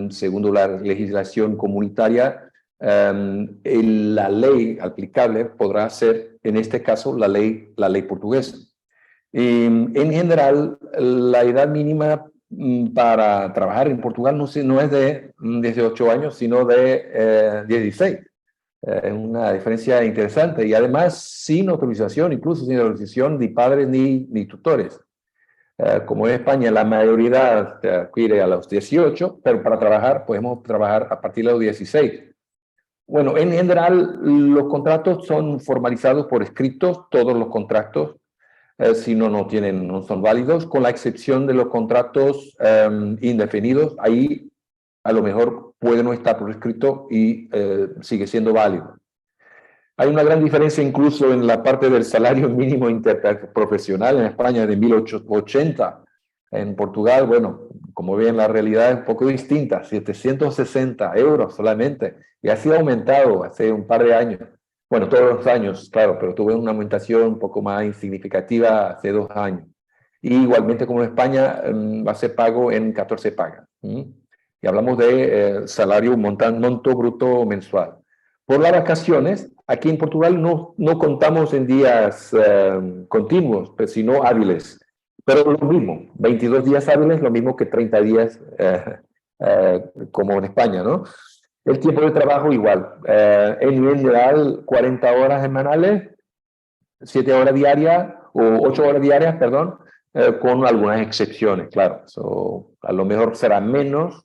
según la legislación comunitaria. La ley aplicable podrá ser, en este caso, la ley portuguesa. En general, la edad mínima para trabajar en Portugal no es de 18 años, sino de 16. Es una diferencia interesante y además sin autorización, incluso sin autorización de padres ni tutores. Como en España la mayoría adquiere a los 18, pero para trabajar podemos trabajar a partir de los 16. Bueno, en general los contratos son formalizados por escritos, todos los contratos, si no son válidos, con la excepción de los contratos indefinidos. Ahí a lo mejor puede no estar por escrito y sigue siendo válido. Hay una gran diferencia incluso en la parte del salario mínimo interprofesional en España de 1880. En Portugal, bueno, como ven, la realidad es un poco distinta, 760 euros solamente, y ha sido aumentado hace un par de años. Bueno, todos los años, claro, pero tuve una aumentación un poco más significativa hace 2 años. Y igualmente como en España va a ser pago en 14 pagas. Y hablamos de salario, monto bruto mensual. Por las vacaciones, aquí en Portugal no contamos en días continuos, sino hábiles. Pero lo mismo, 22 días hábiles, lo mismo que 30 días como en España, ¿no? El tiempo de trabajo igual. En general, 40 horas semanales, 7 horas diarias, o 8 horas diarias, perdón, con algunas excepciones, claro. A lo mejor será menos,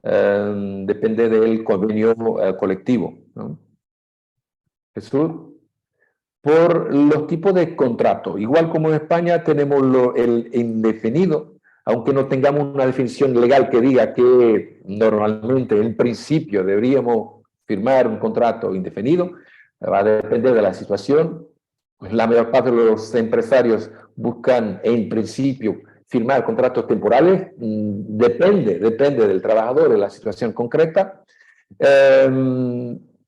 depende del convenio colectivo, ¿no? Jesús. Por los tipos de contrato, igual como en España tenemos el indefinido, aunque no tengamos una definición legal que diga que normalmente en principio deberíamos firmar un contrato indefinido, va a depender de la situación. Pues la mayor parte de los empresarios buscan en principio firmar contratos temporales, depende del trabajador, de la situación concreta.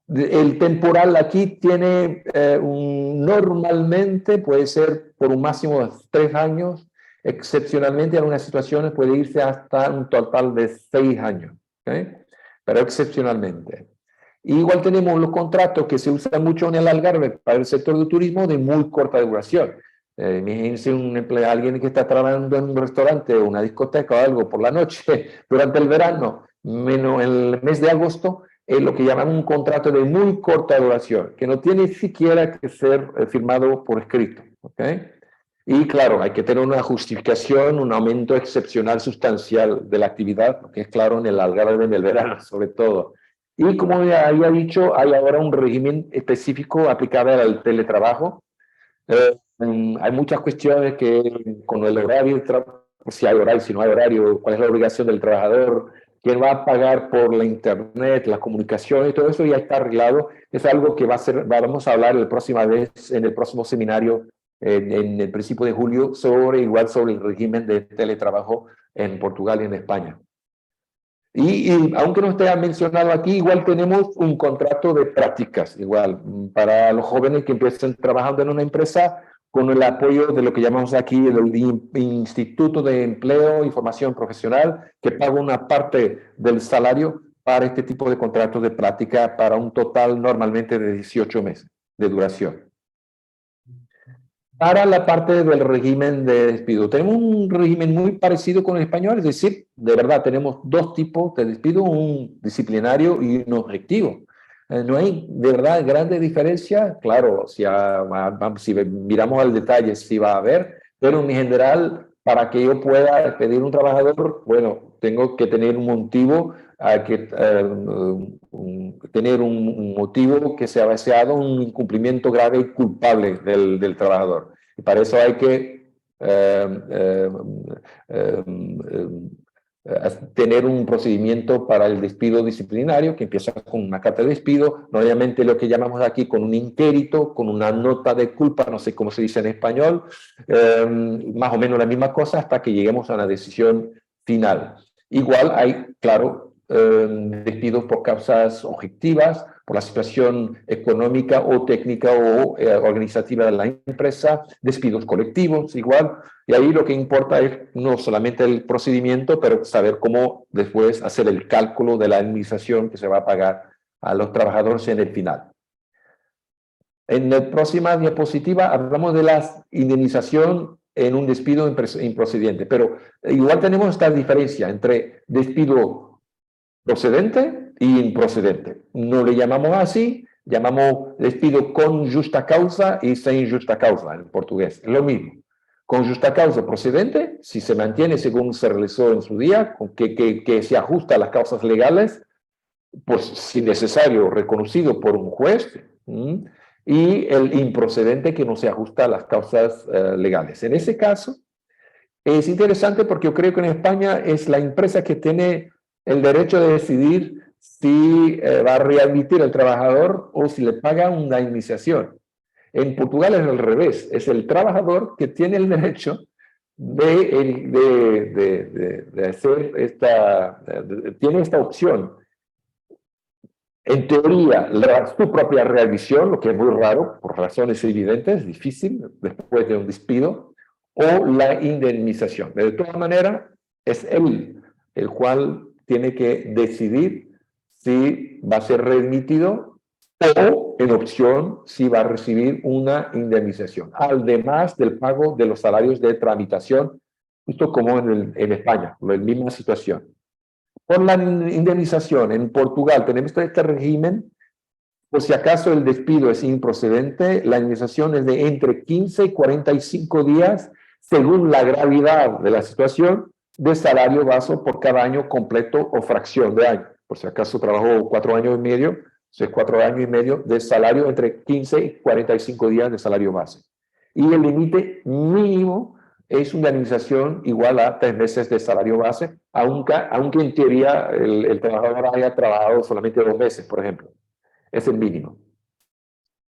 El temporal aquí tiene normalmente puede ser por un máximo de 3 años, excepcionalmente en algunas situaciones puede irse hasta un total de 6 años, ¿okay? Pero excepcionalmente. Igual tenemos los contratos que se usan mucho en el Algarve para el sector de turismo de muy corta duración. Imagínense alguien que está trabajando en un restaurante o una discoteca o algo por la noche durante el verano, menos el mes de agosto, es lo que llaman un contrato de muy corta duración, que no tiene siquiera que ser firmado por escrito, ¿okay? Y claro, hay que tener una justificación, un aumento excepcional sustancial de la actividad, porque es claro en el Algarve en el verano sobre todo. Y como ya había dicho, hay ahora un régimen específico aplicable al teletrabajo. Hay muchas cuestiones que con el horario, si hay horario, si no hay horario, cuál es la obligación del trabajador, quién va a pagar por la internet, la comunicación y todo eso ya está arreglado. Es algo que vamos a hablar la próxima vez en el próximo seminario en el principio de julio sobre el régimen de teletrabajo en Portugal y en España. Y aunque no esté mencionado aquí, igual tenemos un contrato de prácticas, igual, para los jóvenes que empiecen trabajando en una empresa con el apoyo de lo que llamamos aquí el Instituto de Empleo y Formación Profesional, que paga una parte del salario para este tipo de contratos de práctica para un total normalmente de 18 meses de duración. Para la parte del régimen de despido, tenemos un régimen muy parecido con el español, es decir, de verdad tenemos 2 tipos de despido, un disciplinario y un objetivo. No hay de verdad grande diferencia, claro, si miramos al detalle sí va a haber, pero en general para que yo pueda despedir un trabajador, bueno, tengo que tener un motivo, tener un motivo que sea basado en un incumplimiento grave y culpable del trabajador. Y para eso hay que tener un procedimiento para el despido disciplinario que empieza con una carta de despido, obviamente lo que llamamos aquí con un inquérito, con una nota de culpa, no sé cómo se dice en español, más o menos la misma cosa hasta que lleguemos a una decisión final. Igual hay, claro, despidos por causas objetivas por la situación económica o técnica o organizativa de la empresa, despidos colectivos igual, y ahí lo que importa es no solamente el procedimiento, pero saber cómo después hacer el cálculo de la indemnización que se va a pagar a los trabajadores en el final. En la próxima diapositiva hablamos de la indemnización en un despido improcedente, pero igual tenemos esta diferencia entre despido procedente e improcedente. No le llamamos así, llamamos despido con justa causa y sin justa causa en portugués. Es lo mismo. Con justa causa procedente, si se mantiene según se realizó en su día, que se ajusta a las causas legales, pues si necesario, reconocido por un juez, y el improcedente que no se ajusta a las causas legales. En ese caso, es interesante porque yo creo que en España es la empresa que tiene el derecho de decidir si va a readmitir al trabajador o si le paga una indemnización. En Portugal es al revés, es el trabajador que tiene el derecho de hacer tiene esta opción. En teoría, su propia revisión, lo que es muy raro, por razones evidentes, difícil, después de un despido, o la indemnización. De todas maneras, es él el cual tiene que decidir si va a ser readmitido o, en opción, si va a recibir una indemnización, además del pago de los salarios de tramitación, justo como en España, la misma situación. Por la indemnización, en Portugal tenemos este régimen, por si acaso el despido es improcedente, la indemnización es de entre 15 y 45 días, según la gravedad de la situación, de salario base por cada año completo o fracción de año. Por si acaso trabajó 4 años y medio, es 4 años y medio de salario entre 15 y 45 días de salario base. Y el límite mínimo es una indemnización igual a 3 meses de salario base, aunque en teoría el trabajador haya trabajado solamente 2 meses, por ejemplo. Es el mínimo.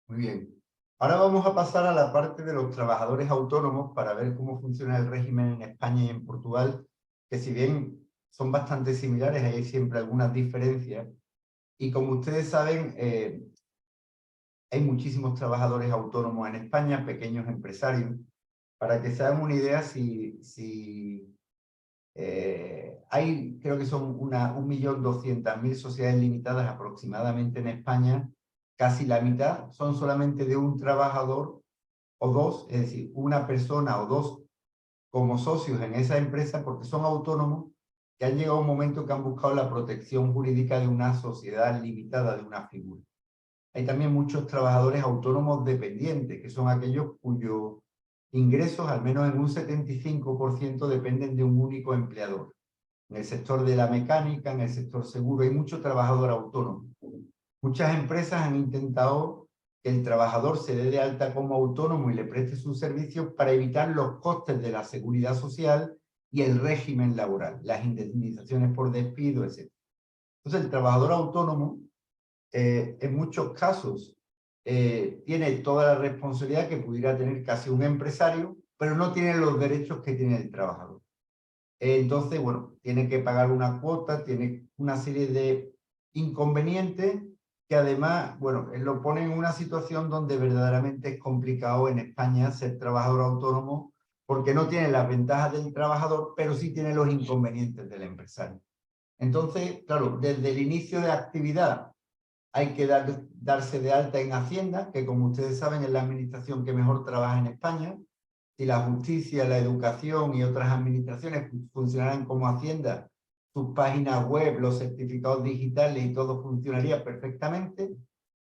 Muy bien. Ahora vamos a pasar a la parte de los trabajadores autónomos para ver cómo funciona el régimen en España y en Portugal, que si bien son bastante similares, hay siempre algunas diferencias. Y como ustedes saben, hay muchísimos trabajadores autónomos en España, pequeños empresarios. Para que se hagan una idea, hay, creo que son 1.200.000 sociedades limitadas aproximadamente en España, casi la mitad son solamente de un trabajador o dos, es decir, una persona o dos como socios en esa empresa porque son autónomos que han llegado a un momento que han buscado la protección jurídica de una sociedad limitada, de una figura. Hay también muchos trabajadores autónomos dependientes, que son aquellos cuyos ingresos, al menos en un 75%, dependen de un único empleador. En el sector de la mecánica, en el sector seguro, hay mucho trabajador autónomo. Muchas empresas han intentado que el trabajador se dé de alta como autónomo y le preste sus servicios para evitar los costes de la seguridad social y el régimen laboral, las indemnizaciones por despido, etc. Entonces, el trabajador autónomo, en muchos casos, tiene toda la responsabilidad que pudiera tener casi un empresario, pero no tiene los derechos que tiene el trabajador. Entonces, bueno, tiene que pagar una cuota, tiene una serie de inconvenientes que además, bueno, lo pone en una situación donde verdaderamente es complicado en España ser trabajador autónomo porque no tiene las ventajas del trabajador, pero sí tiene los inconvenientes del empresario. Entonces, claro, desde el inicio de la actividad hay que darse de alta en Hacienda, que como ustedes saben es la administración que mejor trabaja en España. Si la justicia, la educación y otras administraciones funcionaran como Hacienda, sus páginas web, los certificados digitales y todo funcionaría perfectamente,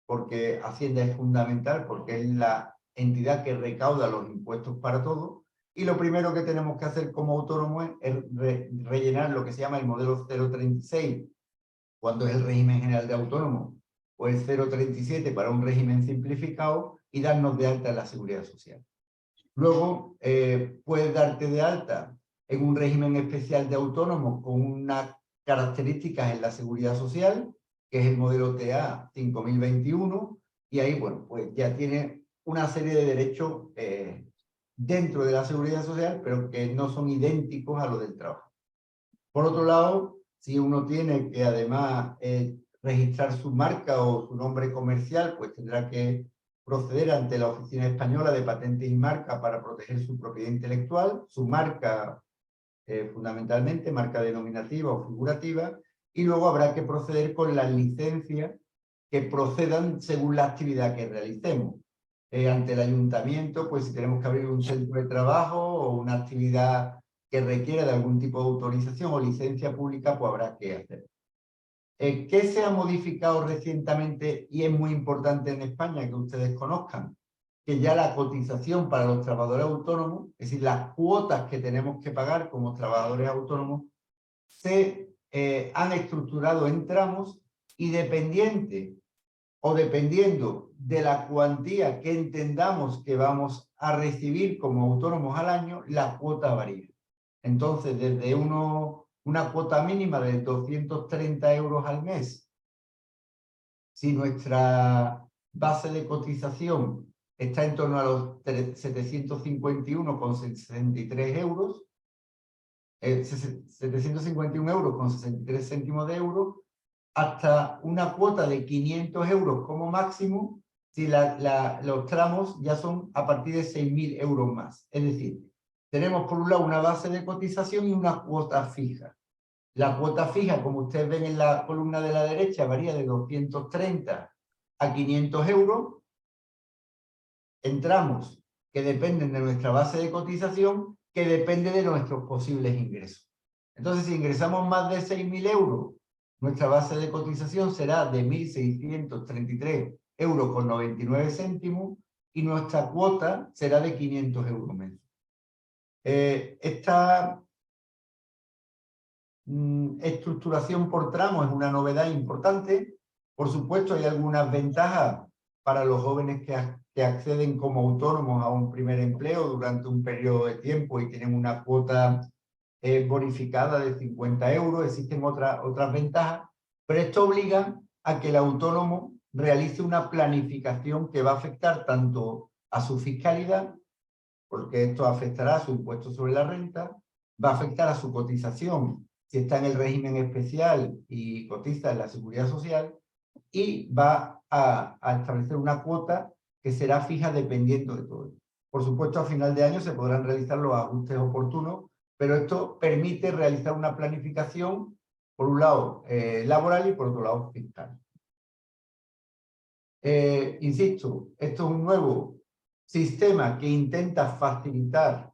porque Hacienda es fundamental, porque es la entidad que recauda los impuestos para todo. Y lo primero que tenemos que hacer como autónomos es rellenar lo que se llama el modelo 036, cuando es el régimen general de autónomos, o el 037 para un régimen simplificado, y darnos de alta en la seguridad social. Luego, puedes darte de alta en un régimen especial de autónomos con unas características en la seguridad social, que es el modelo TA 5021, y ahí, bueno, pues ya tienes una serie de derechos dentro de la seguridad social, pero que no son idénticos a los del trabajo. Por otro lado, si uno tiene que además registrar su marca o su nombre comercial, pues tendrá que proceder ante la Oficina Española de Patentes y Marcas para proteger su propiedad intelectual, su marca, fundamentalmente, marca denominativa o figurativa, y luego habrá que proceder con las licencias que procedan según la actividad que realicemos. Ante el ayuntamiento, pues si tenemos que abrir un centro de trabajo o una actividad que requiera de algún tipo de autorización o licencia pública, pues habrá que hacer. ¿Qué se ha modificado recientemente y es muy importante en España que ustedes conozcan? Que ya la cotización para los trabajadores autónomos, es decir, las cuotas que tenemos que pagar como trabajadores autónomos, se han estructurado en tramos y dependiendo de la cuantía que entendamos que vamos a recibir como autónomos al año, la cuota varía. Entonces, desde una cuota mínima de 230 euros al mes, si nuestra base de cotización está en torno a los 751,63 euros, 751 euros con 63 céntimos de euro, hasta una cuota de 500 euros como máximo, si los tramos ya son a partir de 6.000 euros más. Es decir, tenemos por un lado una base de cotización y una cuota fija. La cuota fija, como ustedes ven en la columna de la derecha, varía de 230 a 500 euros. En tramos que dependen de nuestra base de cotización, que depende de nuestros posibles ingresos. Entonces, si ingresamos más de 6.000 euros, nuestra base de cotización será de 1.633 euros con 99 céntimos y nuestra cuota será de 500 euros mensuales. Esta estructuración por tramos es una novedad importante. Por supuesto, hay algunas ventajas para los jóvenes que acceden como autónomos a un primer empleo durante un periodo de tiempo y tienen una cuota bonificada de 50 euros. Existen otras ventajas, pero esto obliga a que el autónomo realice una planificación que va a afectar tanto a su fiscalidad, porque esto afectará a su impuesto sobre la renta, va a afectar a su cotización si está en el régimen especial y cotiza en la Seguridad Social, y va a establecer una cuota que será fija dependiendo de todo. Por supuesto, a final de año se podrán realizar los ajustes oportunos, pero esto permite realizar una planificación, por un lado laboral y por otro lado fiscal. Insisto, esto es un nuevo sistema que intenta facilitar,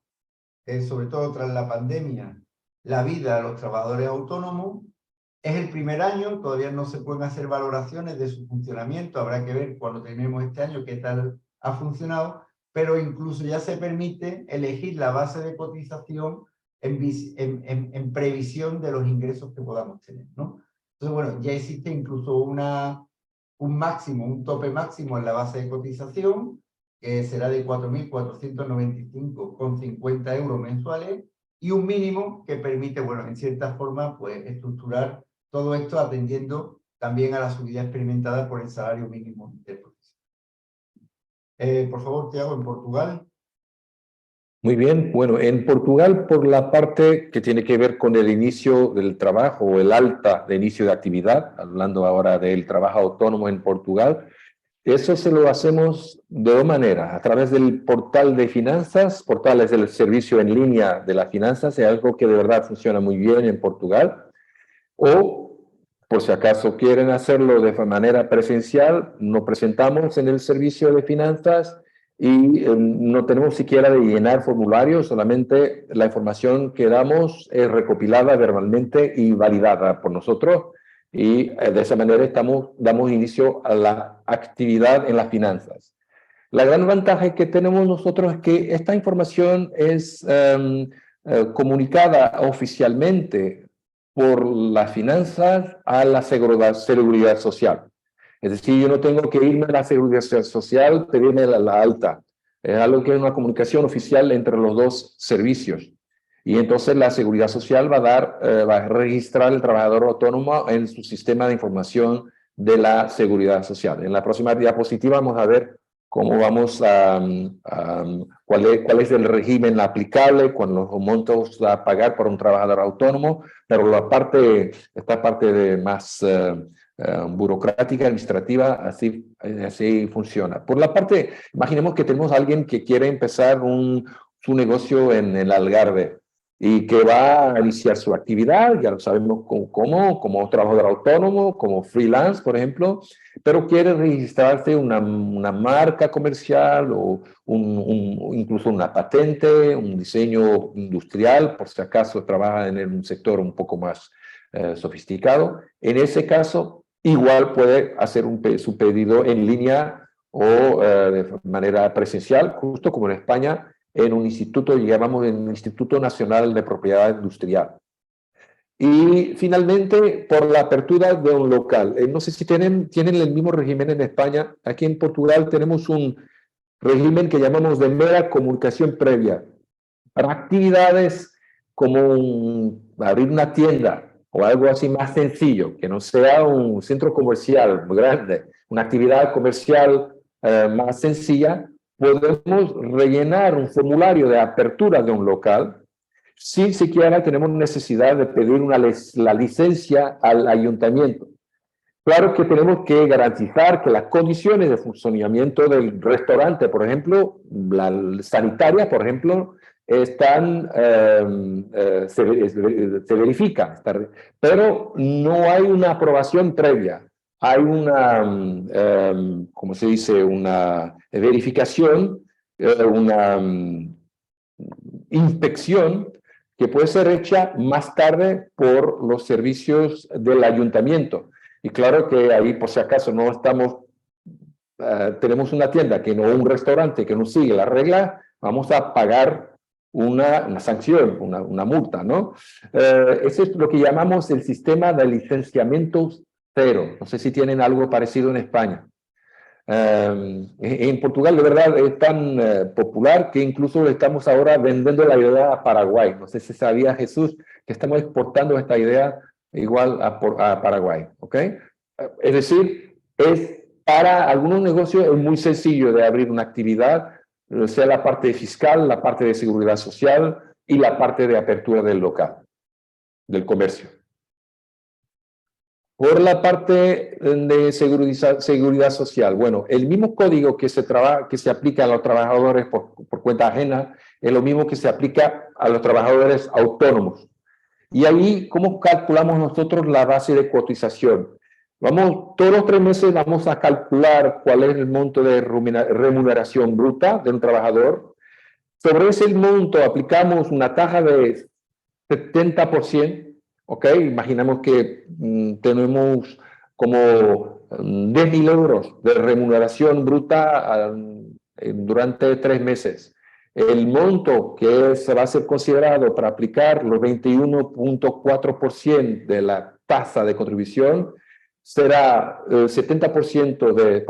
sobre todo tras la pandemia, la vida a los trabajadores autónomos. Es el primer año, todavía no se pueden hacer valoraciones de su funcionamiento, habrá que ver cuando terminemos este año qué tal ha funcionado, pero incluso ya se permite elegir la base de cotización en previsión de los ingresos que podamos tener, ¿no? Entonces, bueno, ya existe incluso un tope máximo en la base de cotización, que será de 4.495,50 euros mensuales, y un mínimo que permite, bueno, en cierta forma, pues estructurar todo esto atendiendo también a la subida experimentada por el salario mínimo de profesión. Por favor, Tiago, en Portugal. Muy bien, bueno, en Portugal, por la parte que tiene que ver con el inicio del trabajo o el alta de inicio de actividad, hablando ahora del trabajo autónomo en Portugal, eso se lo hacemos de dos maneras, a través del portal de finanzas, portales del servicio en línea de las finanzas, es algo que de verdad funciona muy bien en Portugal, o por si acaso quieren hacerlo de manera presencial, nos presentamos en el servicio de finanzas y no tenemos siquiera de llenar formularios, solamente la información que damos es recopilada verbalmente y validada por nosotros, y de esa manera damos inicio a la actividad en las finanzas. La gran ventaja que tenemos nosotros es que esta información es comunicada oficialmente por las finanzas a la seguridad social. Es decir, yo no tengo que irme a la seguridad social, pedirme la alta. Es algo que es una comunicación oficial entre los dos servicios. Y entonces la seguridad social va a registrar al trabajador autónomo en su sistema de información de la seguridad social. En la próxima diapositiva vamos a ver cómo vamos cuál es el régimen aplicable, con los montos a pagar por un trabajador autónomo, pero esta parte de más burocrática, administrativa, así funciona. Por la parte, imaginemos que tenemos a alguien que quiere empezar su negocio en el Algarve y que va a iniciar su actividad, ya lo sabemos como trabajador autónomo, como freelance, por ejemplo, pero quiere registrarse una marca comercial o incluso una patente, un diseño industrial, por si acaso trabaja en un sector un poco más sofisticado. En ese caso, igual puede hacer su pedido en línea o de manera presencial, justo como en España, en un instituto, llamamos el Instituto Nacional de Propiedad Industrial. Y finalmente, por la apertura de un local. No sé si tienen el mismo régimen en España. Aquí en Portugal tenemos un régimen que llamamos de mera comunicación previa. Para actividades como abrir una tienda o algo así más sencillo, que no sea un centro comercial muy grande, una actividad comercial más sencilla, podemos rellenar un formulario de apertura de un local sin siquiera tenemos necesidad de pedir la licencia al ayuntamiento. Claro que tenemos que garantizar que las condiciones de funcionamiento del restaurante, por ejemplo, la sanitaria, por ejemplo, se verifican, pero no hay una aprobación previa. Hay ¿cómo se dice? Una verificación, una inspección que puede ser hecha más tarde por los servicios del ayuntamiento. Y claro que ahí, por si acaso, no estamos, tenemos una tienda, un restaurante que no sigue la regla, vamos a pagar una sanción, una multa, ¿no? Eso es lo que llamamos el sistema de licenciamiento cero. No sé si tienen algo parecido en España. En Portugal, de verdad, es tan popular que incluso estamos ahora vendiendo la idea a Paraguay. No sé si sabía, Jesús, que estamos exportando esta idea igual a Paraguay, ¿ok? Es decir, para algunos negocios es muy sencillo de abrir una actividad, sea la parte fiscal, la parte de seguridad social y la parte de apertura del local, del comercio. Por la parte de seguridad social, bueno, el mismo código que se aplica a los trabajadores por cuenta ajena es lo mismo que se aplica a los trabajadores autónomos. Y ahí, ¿cómo calculamos nosotros la base de cotización? Todos los 3 meses vamos a calcular cuál es el monto de remuneración bruta de un trabajador. Sobre ese monto aplicamos una tasa de 70%. ¿Ok? Imaginamos que tenemos como 10.000 euros de remuneración bruta durante 3 meses. El monto que va a ser considerado para aplicar los 21.4% de la tasa de contribución será 70% de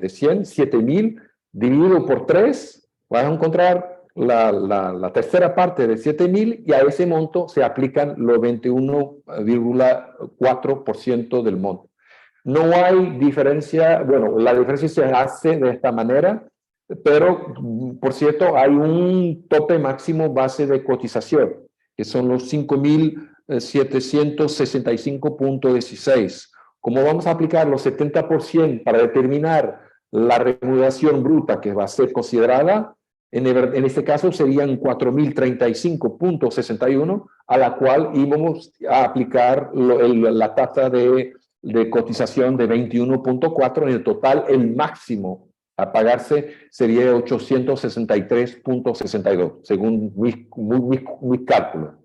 100, 7.000 dividido por 3, vas a encontrar la tercera parte de 7.000 y a ese monto se aplican los 21,4% del monto. No hay diferencia, bueno, la diferencia se hace de esta manera, pero, por cierto, hay un tope máximo base de cotización, que son los 5.765.16. Como vamos a aplicar los 70% para determinar la remuneración bruta que va a ser considerada, en este caso serían 4.035.61, a la cual íbamos a aplicar la tasa de cotización de 21.4. En el total, el máximo a pagarse sería 863.62, según mis cálculos.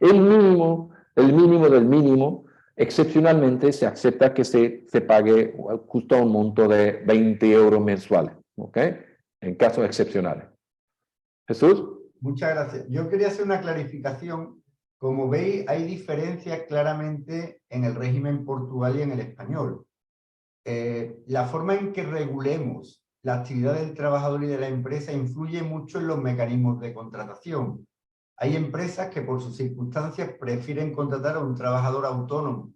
El mínimo del mínimo, excepcionalmente, se acepta que se pague justo a un monto de 20 euros mensuales, ¿ok? En casos excepcionales. Jesús. Muchas gracias. Yo quería hacer una clarificación. Como veis, hay diferencias claramente en el régimen portugués y en el español. La forma en que regulemos la actividad del trabajador y de la empresa influye mucho en los mecanismos de contratación. Hay empresas que por sus circunstancias prefieren contratar a un trabajador autónomo,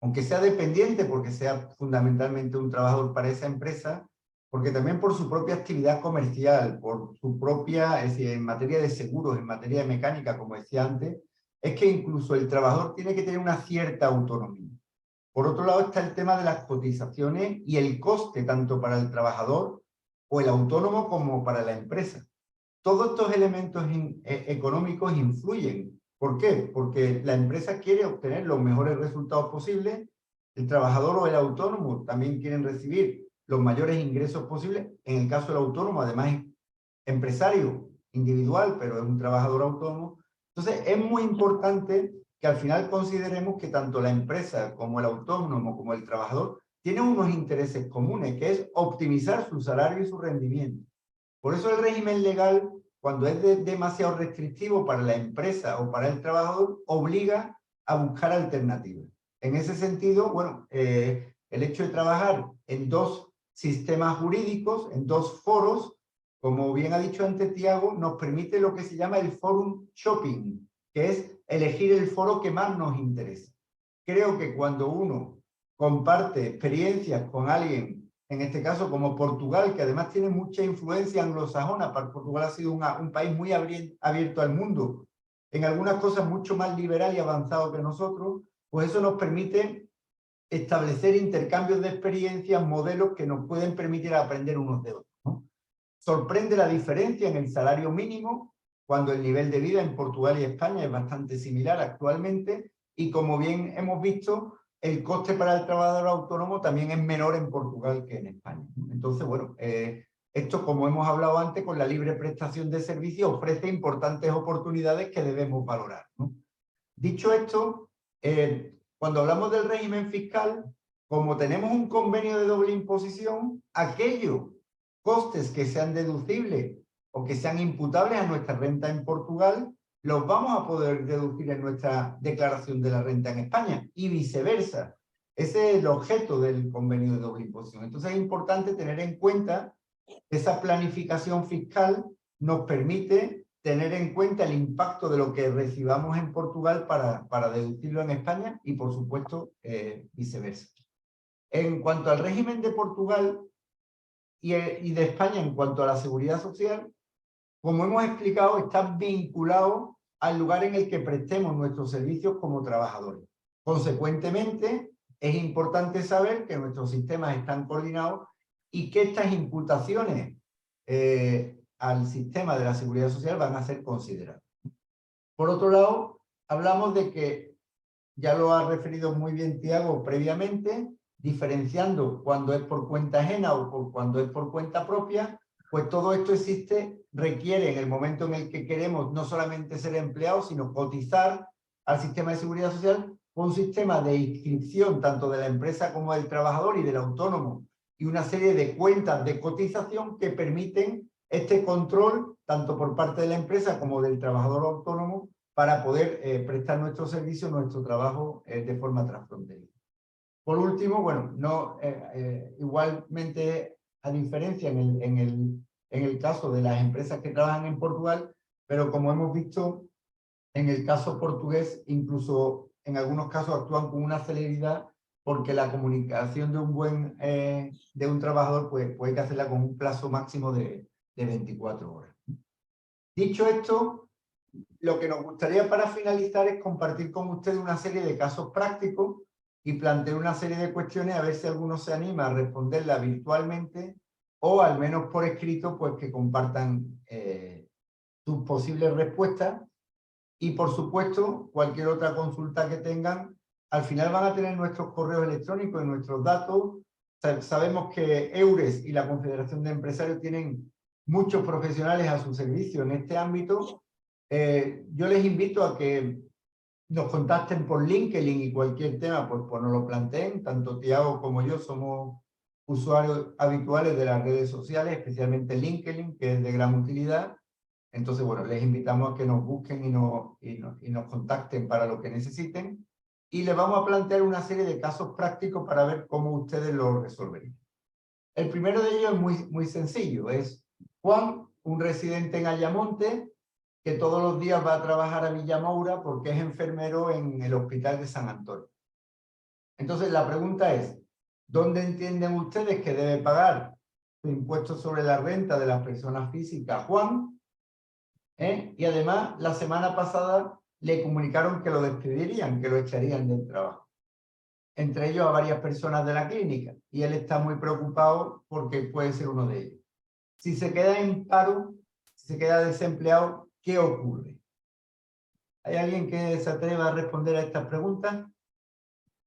aunque sea dependiente, porque sea fundamentalmente un trabajador para esa empresa, porque también por su propia actividad comercial, por su propia, es decir, en materia de seguros, en materia de mecánica, como decía antes, es que incluso el trabajador tiene que tener una cierta autonomía. Por otro lado está el tema de las cotizaciones y el coste tanto para el trabajador o el autónomo como para la empresa. Todos estos elementos económicos influyen. ¿Por qué? Porque la empresa quiere obtener los mejores resultados posibles, el trabajador o el autónomo también quieren recibir los mayores ingresos posibles. En el caso del autónomo, además es empresario individual, pero es un trabajador autónomo. Entonces es muy importante que al final consideremos que tanto la empresa como el autónomo como el trabajador tienen unos intereses comunes, que es optimizar su salario y su rendimiento. Por eso el régimen legal, cuando es demasiado restrictivo para la empresa o para el trabajador, obliga a buscar alternativas. En ese sentido, bueno, el hecho de trabajar en dos sistemas jurídicos, en dos foros, como bien ha dicho antes Tiago, nos permite lo que se llama el forum shopping, que es elegir el foro que más nos interesa. Creo que cuando uno comparte experiencias con alguien, en este caso como Portugal, que además tiene mucha influencia anglosajona, Portugal ha sido un país muy abierto al mundo, en algunas cosas mucho más liberal y avanzado que nosotros, pues eso nos permite establecer intercambios de experiencias, modelos que nos pueden permitir aprender unos de otros, ¿no? Sorprende la diferencia en el salario mínimo, cuando el nivel de vida en Portugal y España es bastante similar actualmente, y como bien hemos visto, el coste para el trabajador autónomo también es menor en Portugal que en España. Entonces, bueno, esto, como hemos hablado antes, con la libre prestación de servicios ofrece importantes oportunidades que debemos valorar, ¿no? Dicho esto, cuando hablamos del régimen fiscal, como tenemos un convenio de doble imposición, aquellos costes que sean deducibles o que sean imputables a nuestra renta en Portugal, los vamos a poder deducir en nuestra declaración de la renta en España y viceversa. Ese es el objeto del convenio de doble imposición. Entonces es importante tener en cuenta que esa planificación fiscal nos permite tener en cuenta el impacto de lo que recibamos en Portugal para deducirlo en España y, por supuesto, viceversa. En cuanto al régimen de Portugal y de España en cuanto a la seguridad social, como hemos explicado, está vinculado al lugar en el que prestemos nuestros servicios como trabajadores. Consecuentemente, es importante saber que nuestros sistemas están coordinados y que estas imputaciones al sistema de la seguridad social van a ser consideradas. Por otro lado, hablamos de que, ya lo ha referido muy bien Tiago previamente, diferenciando cuando es por cuenta ajena o cuando es por cuenta propia, pues todo esto requiere en el momento en el que queremos no solamente ser empleados, sino cotizar al sistema de seguridad social, un sistema de inscripción tanto de la empresa como del trabajador y del autónomo, y una serie de cuentas de cotización que permiten este control tanto por parte de la empresa como del trabajador autónomo para poder prestar nuestro servicio, nuestro trabajo de forma transfronteriza. Por último, bueno, igualmente a diferencia en el caso de las empresas que trabajan en Portugal, pero como hemos visto, en el caso portugués, incluso en algunos casos actúan con una celeridad porque la comunicación de un trabajador pues hay que hacerla con un plazo máximo de 24 horas. Dicho esto, lo que nos gustaría para finalizar es compartir con ustedes una serie de casos prácticos y plantear una serie de cuestiones a ver si alguno se anima a responderla virtualmente o al menos por escrito, pues que compartan sus posibles respuestas. Y por supuesto, cualquier otra consulta que tengan, al final van a tener nuestros correos electrónicos y nuestros datos. Sabemos que EURES y la Confederación de Empresarios tienen muchos profesionales a su servicio en este ámbito. Yo les invito a que nos contacten por LinkedIn y cualquier tema, pues nos lo planteen. Tanto Tiago como yo somos usuarios habituales de las redes sociales, especialmente LinkedIn, que es de gran utilidad. Entonces, bueno, les invitamos a que nos busquen y nos contacten para lo que necesiten. Y les vamos a plantear una serie de casos prácticos para ver cómo ustedes lo resolverían. El primero de ellos es muy sencillo. Es Juan, un residente en Ayamonte, que todos los días va a trabajar a Villamoura porque es enfermero en el Hospital de San Antonio. Entonces, la pregunta es, ¿dónde entienden ustedes que debe pagar su impuesto sobre la renta de las personas físicas Juan? Y además, la semana pasada le comunicaron que lo despedirían, que lo echarían del trabajo. entre ellos a varias personas de la clínica, y él está muy preocupado porque puede ser uno de ellos. Si se queda en paro, si se queda desempleado, ¿qué ocurre? ¿Hay alguien que se atreva a responder a estas preguntas?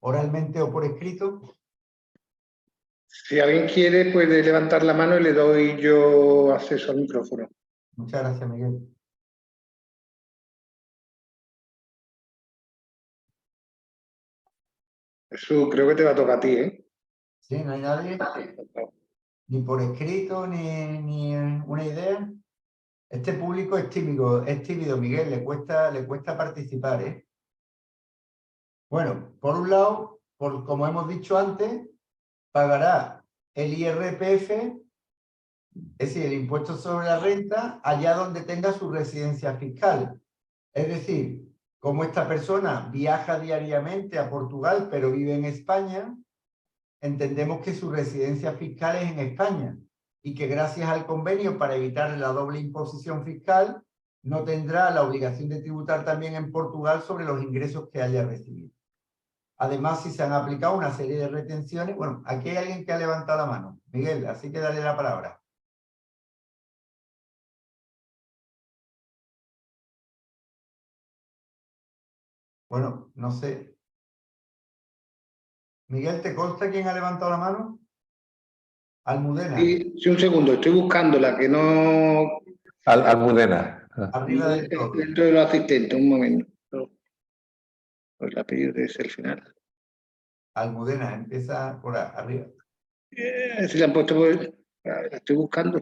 Oralmente o por escrito. Si alguien quiere, puede levantar la mano y le doy yo acceso al micrófono. Muchas gracias, Miguel. Jesús, creo que te va a tocar a ti, ¿eh? ¿Sí? ¿No hay nadie? Ni por escrito, ni una idea. Este público es tímido, Miguel, le cuesta participar, ¿eh? Bueno, por un lado, como hemos dicho antes, pagará el IRPF, es decir, el impuesto sobre la renta, allá donde tenga su residencia fiscal. Es decir, como esta persona viaja diariamente a Portugal, pero vive en España, entendemos que su residencia fiscal es en España y que gracias al convenio para evitar la doble imposición fiscal, no tendrá la obligación de tributar también en Portugal sobre los ingresos que haya recibido. Además, si se han aplicado una serie de retenciones, bueno, aquí hay alguien que ha levantado la mano. Miguel, así que dale la palabra. Bueno, no sé. Miguel, ¿te consta quién ha levantado la mano? Almudena. Sí, sí, un segundo, estoy buscándola, que no... Almudena. Arriba del todo. Dentro de los asistentes, un momento. El apellido es el final. Almudena, empieza por arriba. Si la han puesto por... La estoy buscando.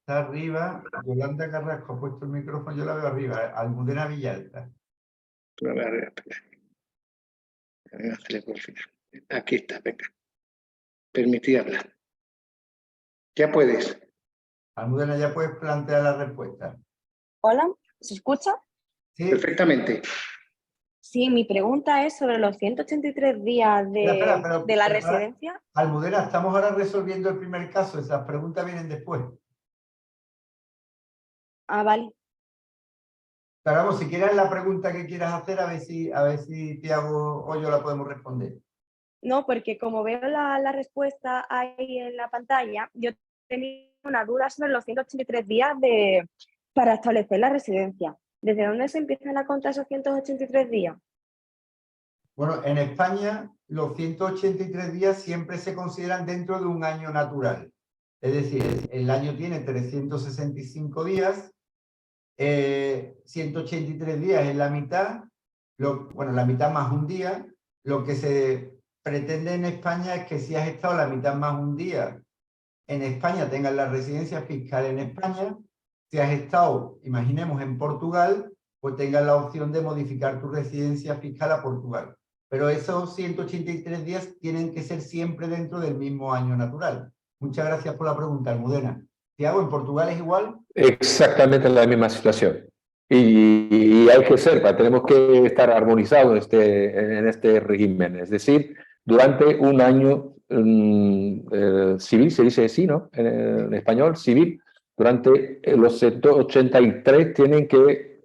Está arriba, Yolanda Carrasco ha puesto el micrófono, yo la veo arriba, Almudena Villalta. Aquí está, venga. Permití hablar. Ya puedes. Almudena, ya puedes plantear la respuesta. Hola, ¿se escucha? Sí. Perfectamente. Sí, mi pregunta es sobre los 183 días de la residencia. Almudena, estamos ahora resolviendo el primer caso, esas preguntas vienen después. Ah, vale. Pero vamos, si quieres la pregunta que quieras hacer, a ver si Tiago o yo la podemos responder. No, porque como veo la respuesta ahí en la pantalla, yo tenía una duda sobre los 183 días para establecer la residencia. ¿Desde dónde se empiezan a contar esos 183 días? Bueno, en España los 183 días siempre se consideran dentro de un año natural. Es decir, el año tiene 365 días, 183 días es la mitad, bueno, la mitad más un día. Lo que se pretende en España es que si has estado la mitad más un día en España, tengas la residencia fiscal en España. Si has estado, imaginemos, en Portugal, pues tengas la opción de modificar tu residencia fiscal a Portugal. Pero esos 183 días tienen que ser siempre dentro del mismo año natural. Muchas gracias por la pregunta, Almudena. Tiago, ¿en Portugal es igual? Exactamente la misma situación. Y hay que ser, tenemos que estar armonizados en este régimen. Es decir, durante un año civil, se dice así, ¿no? En español, civil, durante los 183 tienen que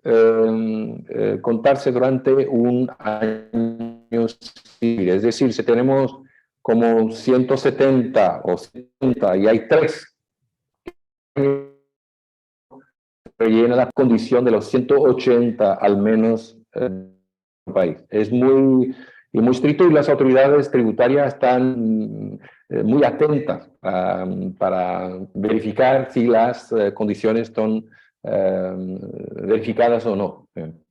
contarse durante un año civil. Es decir, si tenemos como 170 o 70 y hay 3 rellena la condición de los 180 al menos en el país. Es muy estricto y las autoridades tributarias están muy atentas para verificar si las condiciones están verificadas o no.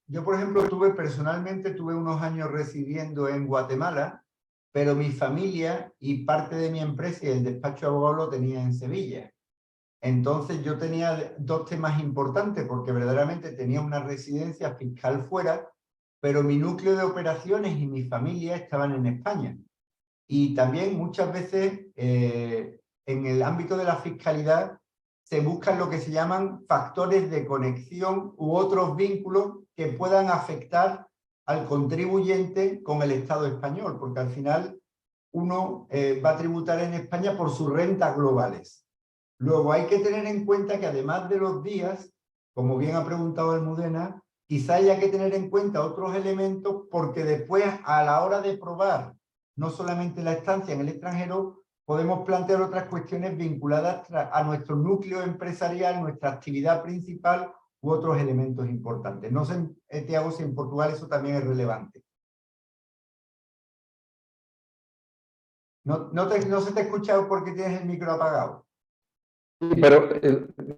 Yo, por ejemplo, personalmente tuve unos años residiendo en Guatemala, pero mi familia y parte de mi empresa y el despacho de abogados lo tenía en Sevilla. Entonces yo tenía dos temas importantes porque verdaderamente tenía una residencia fiscal fuera, pero mi núcleo de operaciones y mi familia estaban en España. Y también muchas veces en el ámbito de la fiscalidad se buscan lo que se llaman factores de conexión u otros vínculos que puedan afectar al contribuyente con el Estado español, porque al final uno va a tributar en España por sus rentas globales. Luego hay que tener en cuenta que además de los días, como bien ha preguntado Almudena, quizá haya que tener en cuenta otros elementos porque después a la hora de probar no solamente la estancia en el extranjero, podemos plantear otras cuestiones vinculadas a nuestro núcleo empresarial, nuestra actividad principal u otros elementos importantes. No sé, Tiago, si en Portugal eso también es relevante. No se te ha escuchado porque tienes el micro apagado. Pero,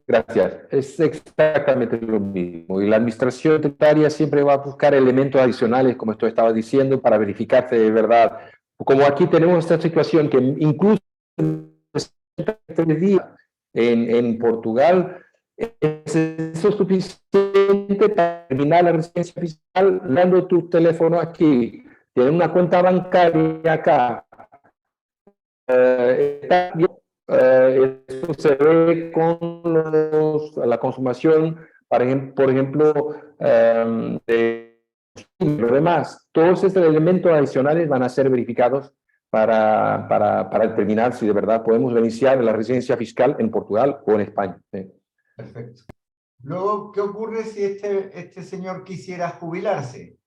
gracias, es exactamente lo mismo. Y la administración tributaria siempre va a buscar elementos adicionales, como esto estaba diciendo, para verificar si de verdad. Como aquí tenemos esta situación que incluso en Portugal, ¿es eso suficiente para terminar la residencia fiscal dando tu teléfono aquí? Tienen una cuenta bancaria acá. Está bien. Esto se ve con la consumación, por ejemplo, de lo demás. Todos estos elementos adicionales van a ser verificados para determinar si de verdad podemos iniciar la residencia fiscal en Portugal o en España. ¿Sí? Perfecto. Luego, ¿qué ocurre si este señor quisiera jubilarse?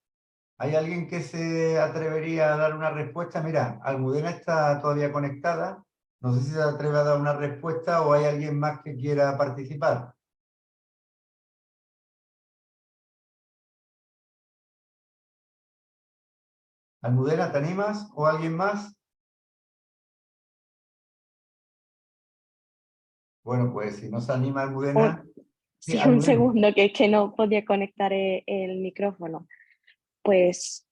¿Hay alguien que se atrevería a dar una respuesta? Mira, Almudena está todavía conectada. No sé si se atreve a dar una respuesta o hay alguien más que quiera participar. Almudena, ¿te animas? ¿O alguien más? Bueno, pues si no se anima Almudena... Sí, un Almudena. segundo, que es que no podía conectar el micrófono. Pues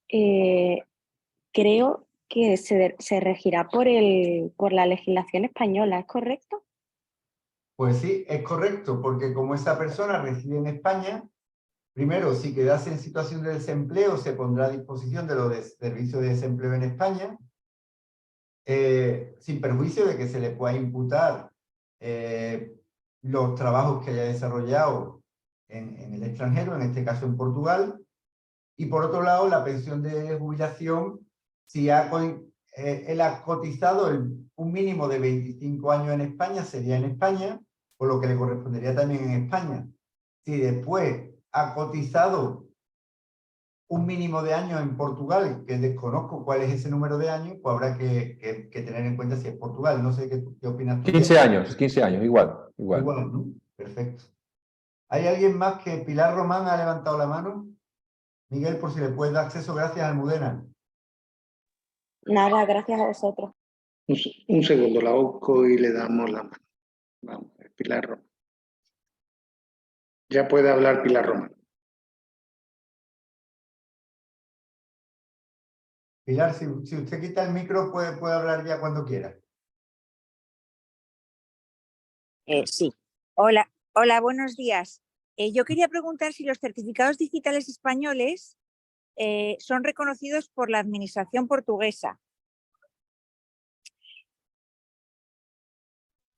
creo que se regirá por la legislación española, ¿es correcto? Pues sí, es correcto, porque como esa persona reside en España, primero, si quedase en situación de desempleo, se pondrá a disposición de los servicios de desempleo en España, sin perjuicio de que se le pueda imputar los trabajos que haya desarrollado en el extranjero, en este caso en Portugal, y por otro lado, la pensión de jubilación, si él ha cotizado un mínimo de 25 años en España, sería en España, por lo que le correspondería también en España. Si después ha cotizado un mínimo de años en Portugal, que desconozco cuál es ese número de años, pues habrá que tener en cuenta si es Portugal. No sé qué opinas tú. 15 años, igual. Igual, ¿no? Perfecto. ¿Hay alguien más que Pilar Román ha levantado la mano? Miguel, por si le puedes dar acceso, gracias, Almudena. Nada, gracias a vosotros. Un segundo, la busco y le damos la mano. Vamos, Pilar Román. Ya puede hablar Pilar Román. Pilar, si usted quita el micro, puede hablar ya cuando quiera. Sí. Hola, buenos días. Yo quería preguntar si los certificados digitales españoles son reconocidos por la administración portuguesa.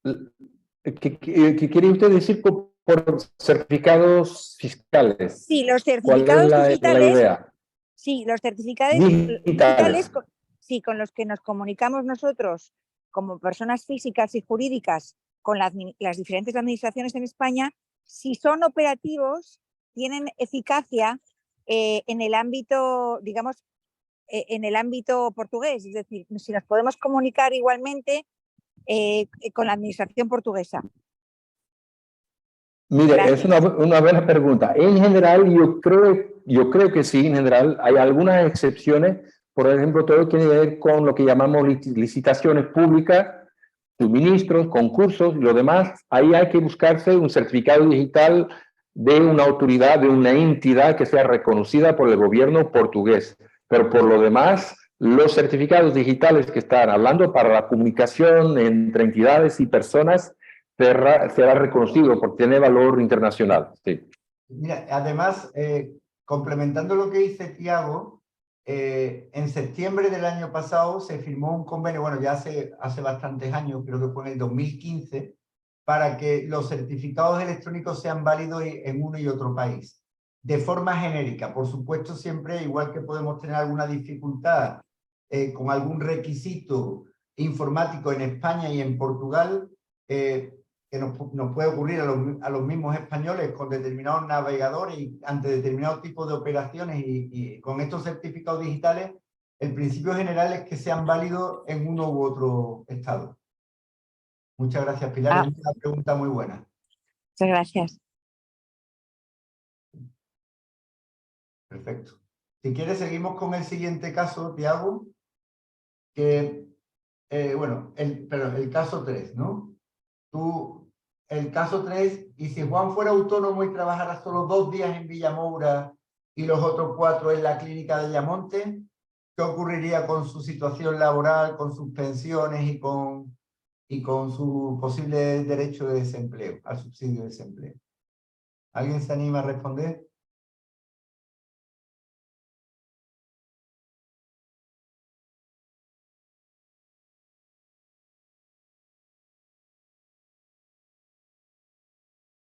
¿Qué quiere usted decir por certificados fiscales? Sí, los ¿Cuál certificados es digitales. la idea? Sí, los certificados Digitales. con los que nos comunicamos nosotros como personas físicas y jurídicas con las diferentes administraciones en España, si son operativos, tienen eficacia en el ámbito, digamos, en el ámbito portugués. Es decir, si nos podemos comunicar igualmente con la administración portuguesa. Mire, Gracias. es una buena pregunta. En general, yo creo que sí, en general. Hay algunas excepciones. Por ejemplo, todo tiene que ver con lo que llamamos licitaciones públicas, suministros, concursos y lo demás. Ahí hay que buscarse un certificado digital de una autoridad, de una entidad que sea reconocida por el gobierno portugués. Pero por lo demás, los certificados digitales que están hablando para la comunicación entre entidades y personas será reconocido porque tiene valor internacional. Sí. Mira, además, complementando lo que dice Tiago, en septiembre del año pasado se firmó un convenio, bueno, ya hace bastantes años, creo que fue en el 2015, para que los certificados electrónicos sean válidos en uno y otro país, de forma genérica. Por supuesto, siempre, igual que podemos tener alguna dificultad con algún requisito informático en España y en Portugal, que nos puede ocurrir a los mismos españoles con determinados navegadores y ante determinados tipos de operaciones y con estos certificados digitales, el principio general es que sean válidos en uno u otro estado. Muchas gracias, Pilar. Es una pregunta muy buena. Muchas gracias. Perfecto. Si quieres, seguimos con el siguiente caso, Tiago, que, el caso 3, ¿no? El caso 3, y si Juan fuera autónomo y trabajara solo 2 días en Villamoura y los otros 4 en la clínica de Ayamonte, ¿qué ocurriría con su situación laboral, con sus pensiones y con su posible derecho de desempleo, al subsidio de desempleo? ¿Alguien se anima a responder?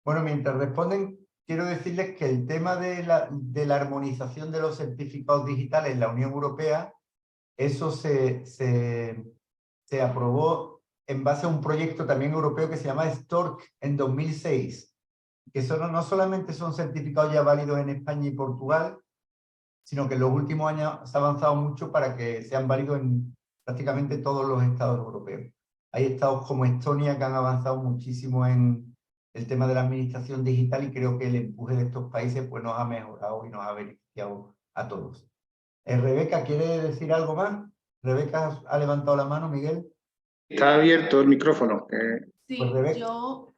Bueno, mientras responden, quiero decirles que el tema de la armonización de los certificados digitales en la Unión Europea, eso se aprobó en base a un proyecto también europeo que se llama STORC en 2006, que no solamente son certificados ya válidos en España y Portugal, sino que en los últimos años se ha avanzado mucho para que sean válidos en prácticamente todos los estados europeos. Hay estados como Estonia que han avanzado muchísimo en el tema de la administración digital y creo que el empuje de estos países pues nos ha mejorado y nos ha beneficiado a todos. Rebeca, ¿quiere decir algo más? Rebeca ha levantado la mano, Miguel. Está abierto el micrófono. Sí, Pues yo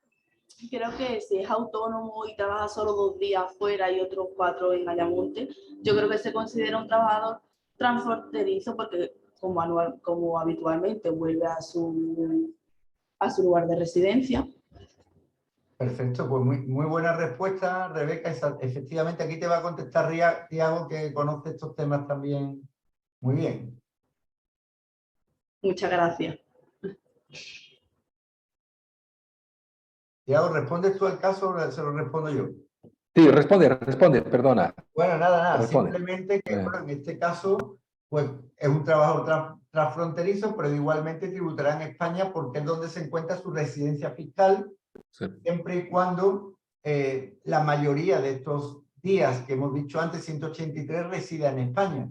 creo que si es autónomo y trabaja solo 2 días fuera y otros 4 en Ayamonte, yo creo que se considera un trabajador transfronterizo porque como habitualmente vuelve a su lugar de residencia. Perfecto, pues muy buena respuesta, Rebeca. Efectivamente, aquí te va a contestar Tiago, que conoce estos temas también muy bien. Muchas gracias. Tiago, ¿respondes tú al caso o se lo respondo yo? Sí, responde, perdona. Bueno, nada, Responde. simplemente que bueno, en este caso pues es un trabajo transfronterizo, pero igualmente tributará en España porque es donde se encuentra su residencia fiscal, Sí. siempre y cuando la mayoría de estos días que hemos dicho antes, 183, resida en España.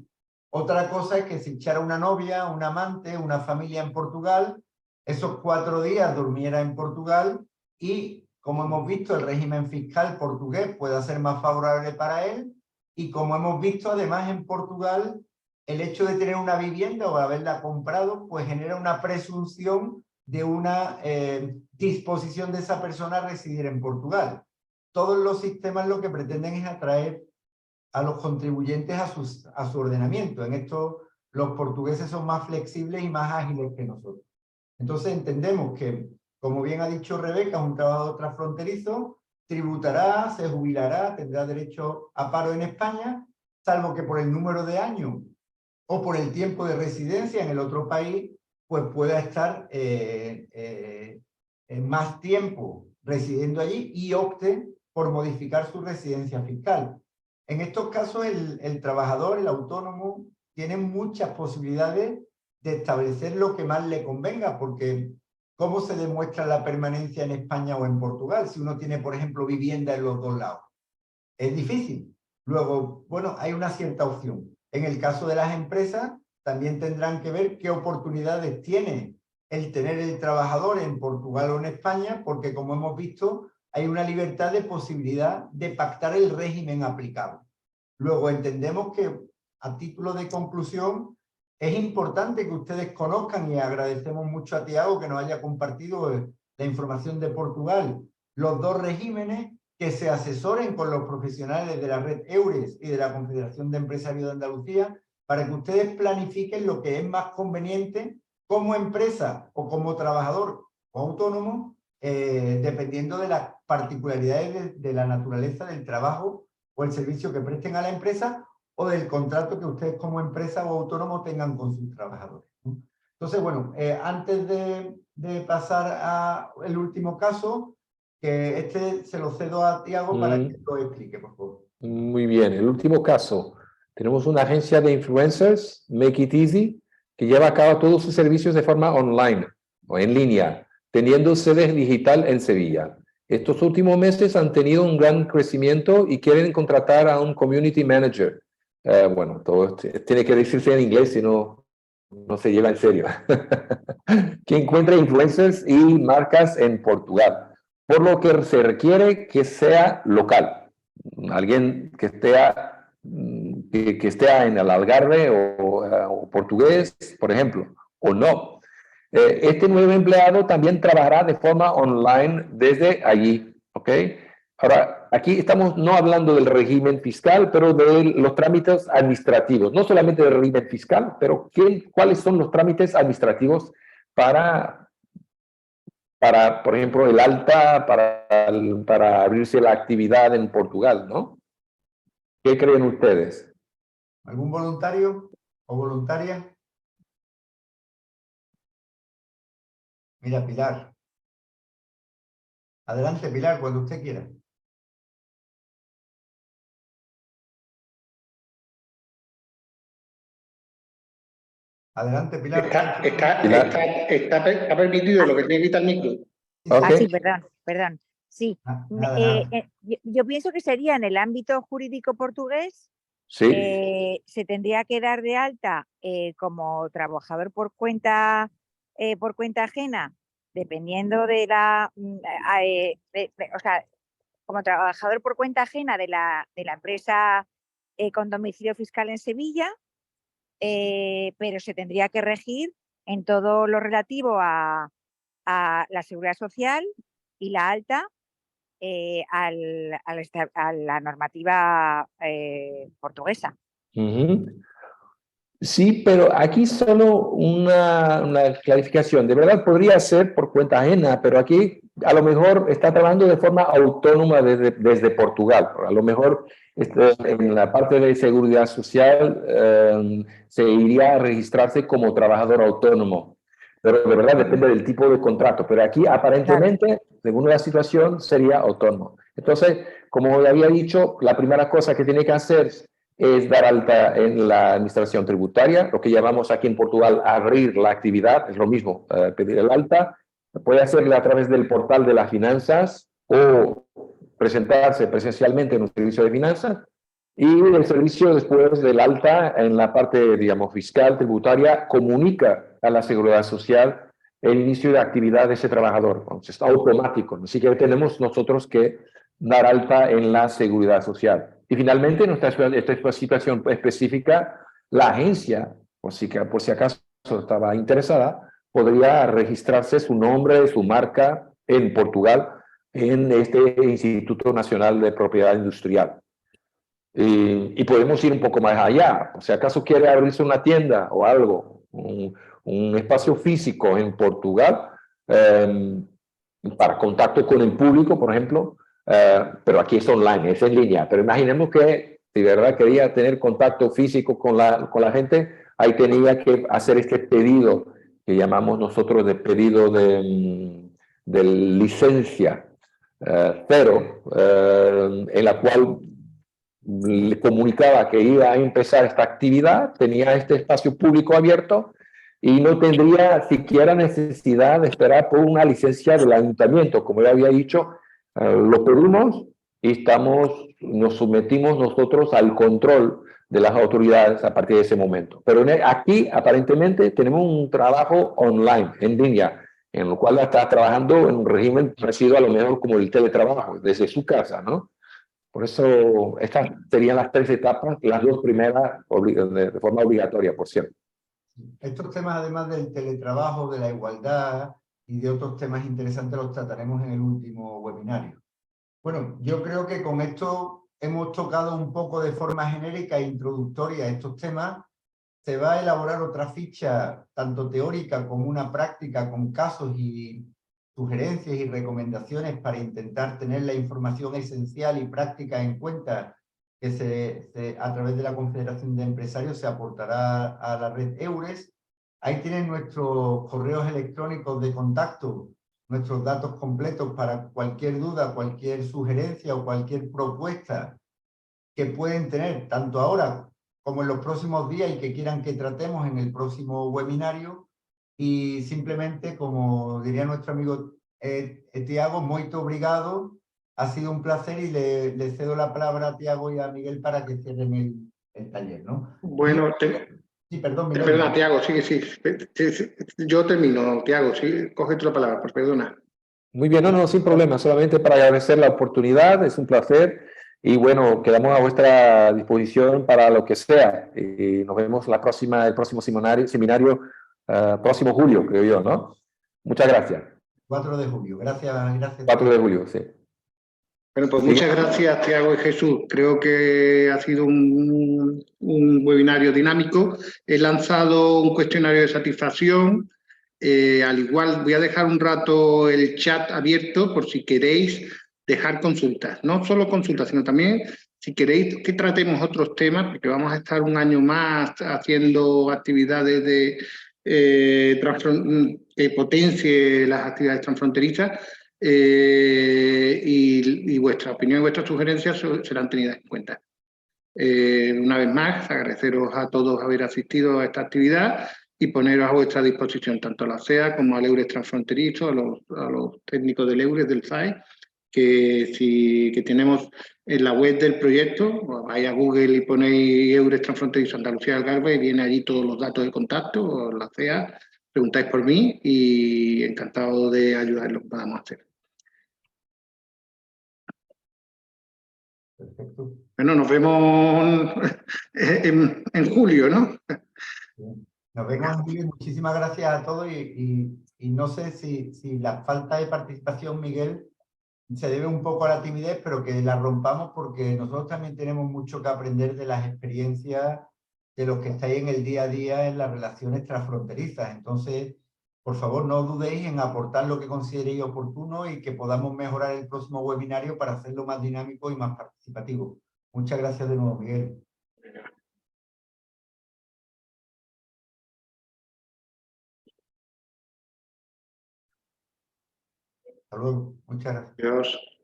Otra cosa es que si echara una novia, un amante, una familia en Portugal, esos 4 días durmiera en Portugal y, como hemos visto, el régimen fiscal portugués puede ser más favorable para él y, como hemos visto, además en Portugal, el hecho de tener una vivienda o haberla comprado, pues genera una presunción de una disposición de esa persona a residir en Portugal. Todos los sistemas lo que pretenden es atraer a los contribuyentes a su ordenamiento. En esto los portugueses son más flexibles y más ágiles que nosotros. Entonces entendemos que, como bien ha dicho Rebeca, un trabajador transfronterizo tributará, se jubilará, tendrá derecho a paro en España, salvo que por el número de años o por el tiempo de residencia en el otro país, pues pueda estar más tiempo residiendo allí y opte por modificar su residencia fiscal. En estos casos, el trabajador, el autónomo, tiene muchas posibilidades de establecer lo que más le convenga, porque ¿cómo se demuestra la permanencia en España o en Portugal si uno tiene, por ejemplo, vivienda en los 2 lados? Es difícil. Luego, bueno, hay una cierta opción. En el caso de las empresas, también tendrán que ver qué oportunidades tiene el tener el trabajador en Portugal o en España, porque como hemos visto, hay una libertad de posibilidad de pactar el régimen aplicable. Luego entendemos que, a título de conclusión, es importante que ustedes conozcan, y agradecemos mucho a Tiago que nos haya compartido la información de Portugal, los 2 regímenes, que se asesoren con los profesionales de la red EURES y de la Confederación de Empresarios de Andalucía para que ustedes planifiquen lo que es más conveniente como empresa o como trabajador o autónomo, dependiendo de las particularidades de la naturaleza del trabajo o el servicio que presten a la empresa o del contrato que ustedes como empresa o autónomo tengan con sus trabajadores. Entonces, bueno, antes de pasar al último caso, que se lo cedo a Tiago para que lo explique, por favor. Muy bien, el último caso. Tenemos una agencia de influencers, Make It Easy, que lleva a cabo todos sus servicios de forma online o en línea. teniendo sede digital en Sevilla. Estos últimos meses han tenido un gran crecimiento y quieren contratar a un community manager. Bueno, todo tiene que decirse en inglés, si no, no se lleva en serio. Que encuentre influencers y marcas en Portugal, por lo que se requiere que sea local. Alguien que esté en el Algarve o portugués, por ejemplo, o no. Este nuevo empleado también trabajará de forma online desde allí, ¿ok? Ahora, aquí estamos no hablando del régimen fiscal, pero de los trámites administrativos. No solamente del régimen fiscal, pero ¿cuáles son los trámites administrativos para por ejemplo, el alta, para abrirse la actividad en Portugal, ¿no? ¿Qué creen ustedes? ¿Algún voluntario o voluntaria? Mira, Pilar. Adelante, Pilar, cuando usted quiera. Adelante, Pilar. Está permitido, lo que tiene que quitar el micro. Ah, Ok. sí, perdón. Sí, Nada. yo pienso que sería en el ámbito jurídico portugués, Sí. se tendría que dar de alta como trabajador por cuenta ajena, dependiendo de la, o sea, como trabajador por cuenta ajena de la empresa con domicilio fiscal en Sevilla, pero se tendría que regir en todo lo relativo a la seguridad social y la alta a la normativa portuguesa. Ujú. Sí, pero aquí solo una clarificación. De verdad podría ser por cuenta ajena, pero aquí a lo mejor está trabajando de forma autónoma desde Portugal. A lo mejor en la parte de seguridad social se iría a registrarse como trabajador autónomo. Pero de verdad depende del tipo de contrato. Pero aquí aparentemente, según la situación, sería autónomo. Entonces, como había dicho, la primera cosa que tiene que hacer es dar alta en la administración tributaria, lo que llamamos aquí en Portugal abrir la actividad, es lo mismo, pedir el alta, puede hacerlo a través del portal de las finanzas o presentarse presencialmente en un servicio de finanzas y el servicio después del alta en la parte, digamos, fiscal, tributaria, comunica a la Seguridad Social el inicio de actividad de ese trabajador. Entonces, está automático, así que tenemos nosotros que dar alta en la Seguridad Social. Y finalmente, en esta situación específica, la agencia, por si acaso estaba interesada, podría registrarse su nombre, su marca en Portugal, en este Instituto Nacional de Propiedad Industrial. Y podemos ir un poco más allá. Si acaso quiere abrirse una tienda o algo, un espacio físico en Portugal, para contacto con el público, por ejemplo, pero aquí es online, es en línea. Pero imaginemos que si de verdad quería tener contacto físico con la gente, ahí tenía que hacer este pedido que llamamos nosotros de pedido de licencia cero, en la cual le comunicaba que iba a empezar esta actividad, tenía este espacio público abierto y no tendría siquiera necesidad de esperar por una licencia del ayuntamiento. Como ya había dicho, lo pedimos y nos sometimos nosotros al control de las autoridades a partir de ese momento. Pero aquí aparentemente tenemos un trabajo online, en línea, en lo cual está trabajando en un régimen parecido a lo mejor como el teletrabajo, desde su casa, ¿no? Por eso estas serían las 3 etapas, las 2 primeras de forma obligatoria, por cierto. Estos temas, además del teletrabajo, de la igualdad y de otros temas interesantes, los trataremos en el último webinario. Bueno, yo creo que con esto hemos tocado un poco de forma genérica e introductoria estos temas. Se va a elaborar otra ficha, tanto teórica como una práctica, con casos y sugerencias y recomendaciones para intentar tener la información esencial y práctica en cuenta que a través de la Confederación de Empresarios se aportará a la red EURES. Ahí tienen nuestros correos electrónicos de contacto, nuestros datos completos para cualquier duda, cualquier sugerencia o cualquier propuesta que pueden tener, tanto ahora como en los próximos días y que quieran que tratemos en el próximo webinario. y simplemente, como diría nuestro amigo Tiago, muito obrigado. Ha sido un placer y le cedo la palabra a Tiago y a Miguel para que cierren el taller, ¿no? Bueno, Sí, perdón, Miguel. perdona, Tiago, sí. Yo termino, Tiago, sí, coge tú la palabra, pues perdona. Muy bien, no, sin problema, solamente para agradecer la oportunidad, es un placer y bueno, quedamos a vuestra disposición para lo que sea. Y nos vemos el próximo seminario, próximo julio, creo yo, ¿no? Muchas gracias. 4 de julio. Gracias. 4 de julio, sí. Bueno, pues muchas gracias, Tiago y Jesús. Creo que ha sido un webinario dinámico. He lanzado un cuestionario de satisfacción. Al igual, voy a dejar un rato el chat abierto por si queréis dejar consultas. No solo consultas, sino también si queréis que tratemos otros temas, porque vamos a estar un año más haciendo actividades que potencie las actividades transfronterizas. Y vuestra opinión y vuestras sugerencias serán tenidas en cuenta. Una vez más, agradeceros a todos haber asistido a esta actividad y poneros a vuestra disposición tanto a la CEA como al EURES transfronterizo, a los técnicos del EURES, del SAE, que tenemos en la web del proyecto. Vais a Google y ponéis EURES transfronterizo Andalucía Algarve y viene allí todos los datos de contacto, o la CEA, preguntáis por mí y encantado de ayudar en lo que podamos hacer. Perfecto. Bueno, nos vemos en julio, ¿no? Nos vemos en julio. Muchísimas gracias a todos y no sé si la falta de participación, Miguel, se debe un poco a la timidez, pero que la rompamos porque nosotros también tenemos mucho que aprender de las experiencias de los que estáis en el día a día en las relaciones transfronterizas. Entonces, por favor, no dudéis en aportar lo que consideréis oportuno y que podamos mejorar el próximo webinario para hacerlo más dinámico y más participativo. Muchas gracias de nuevo, Miguel. Hasta luego. Muchas gracias. Adiós.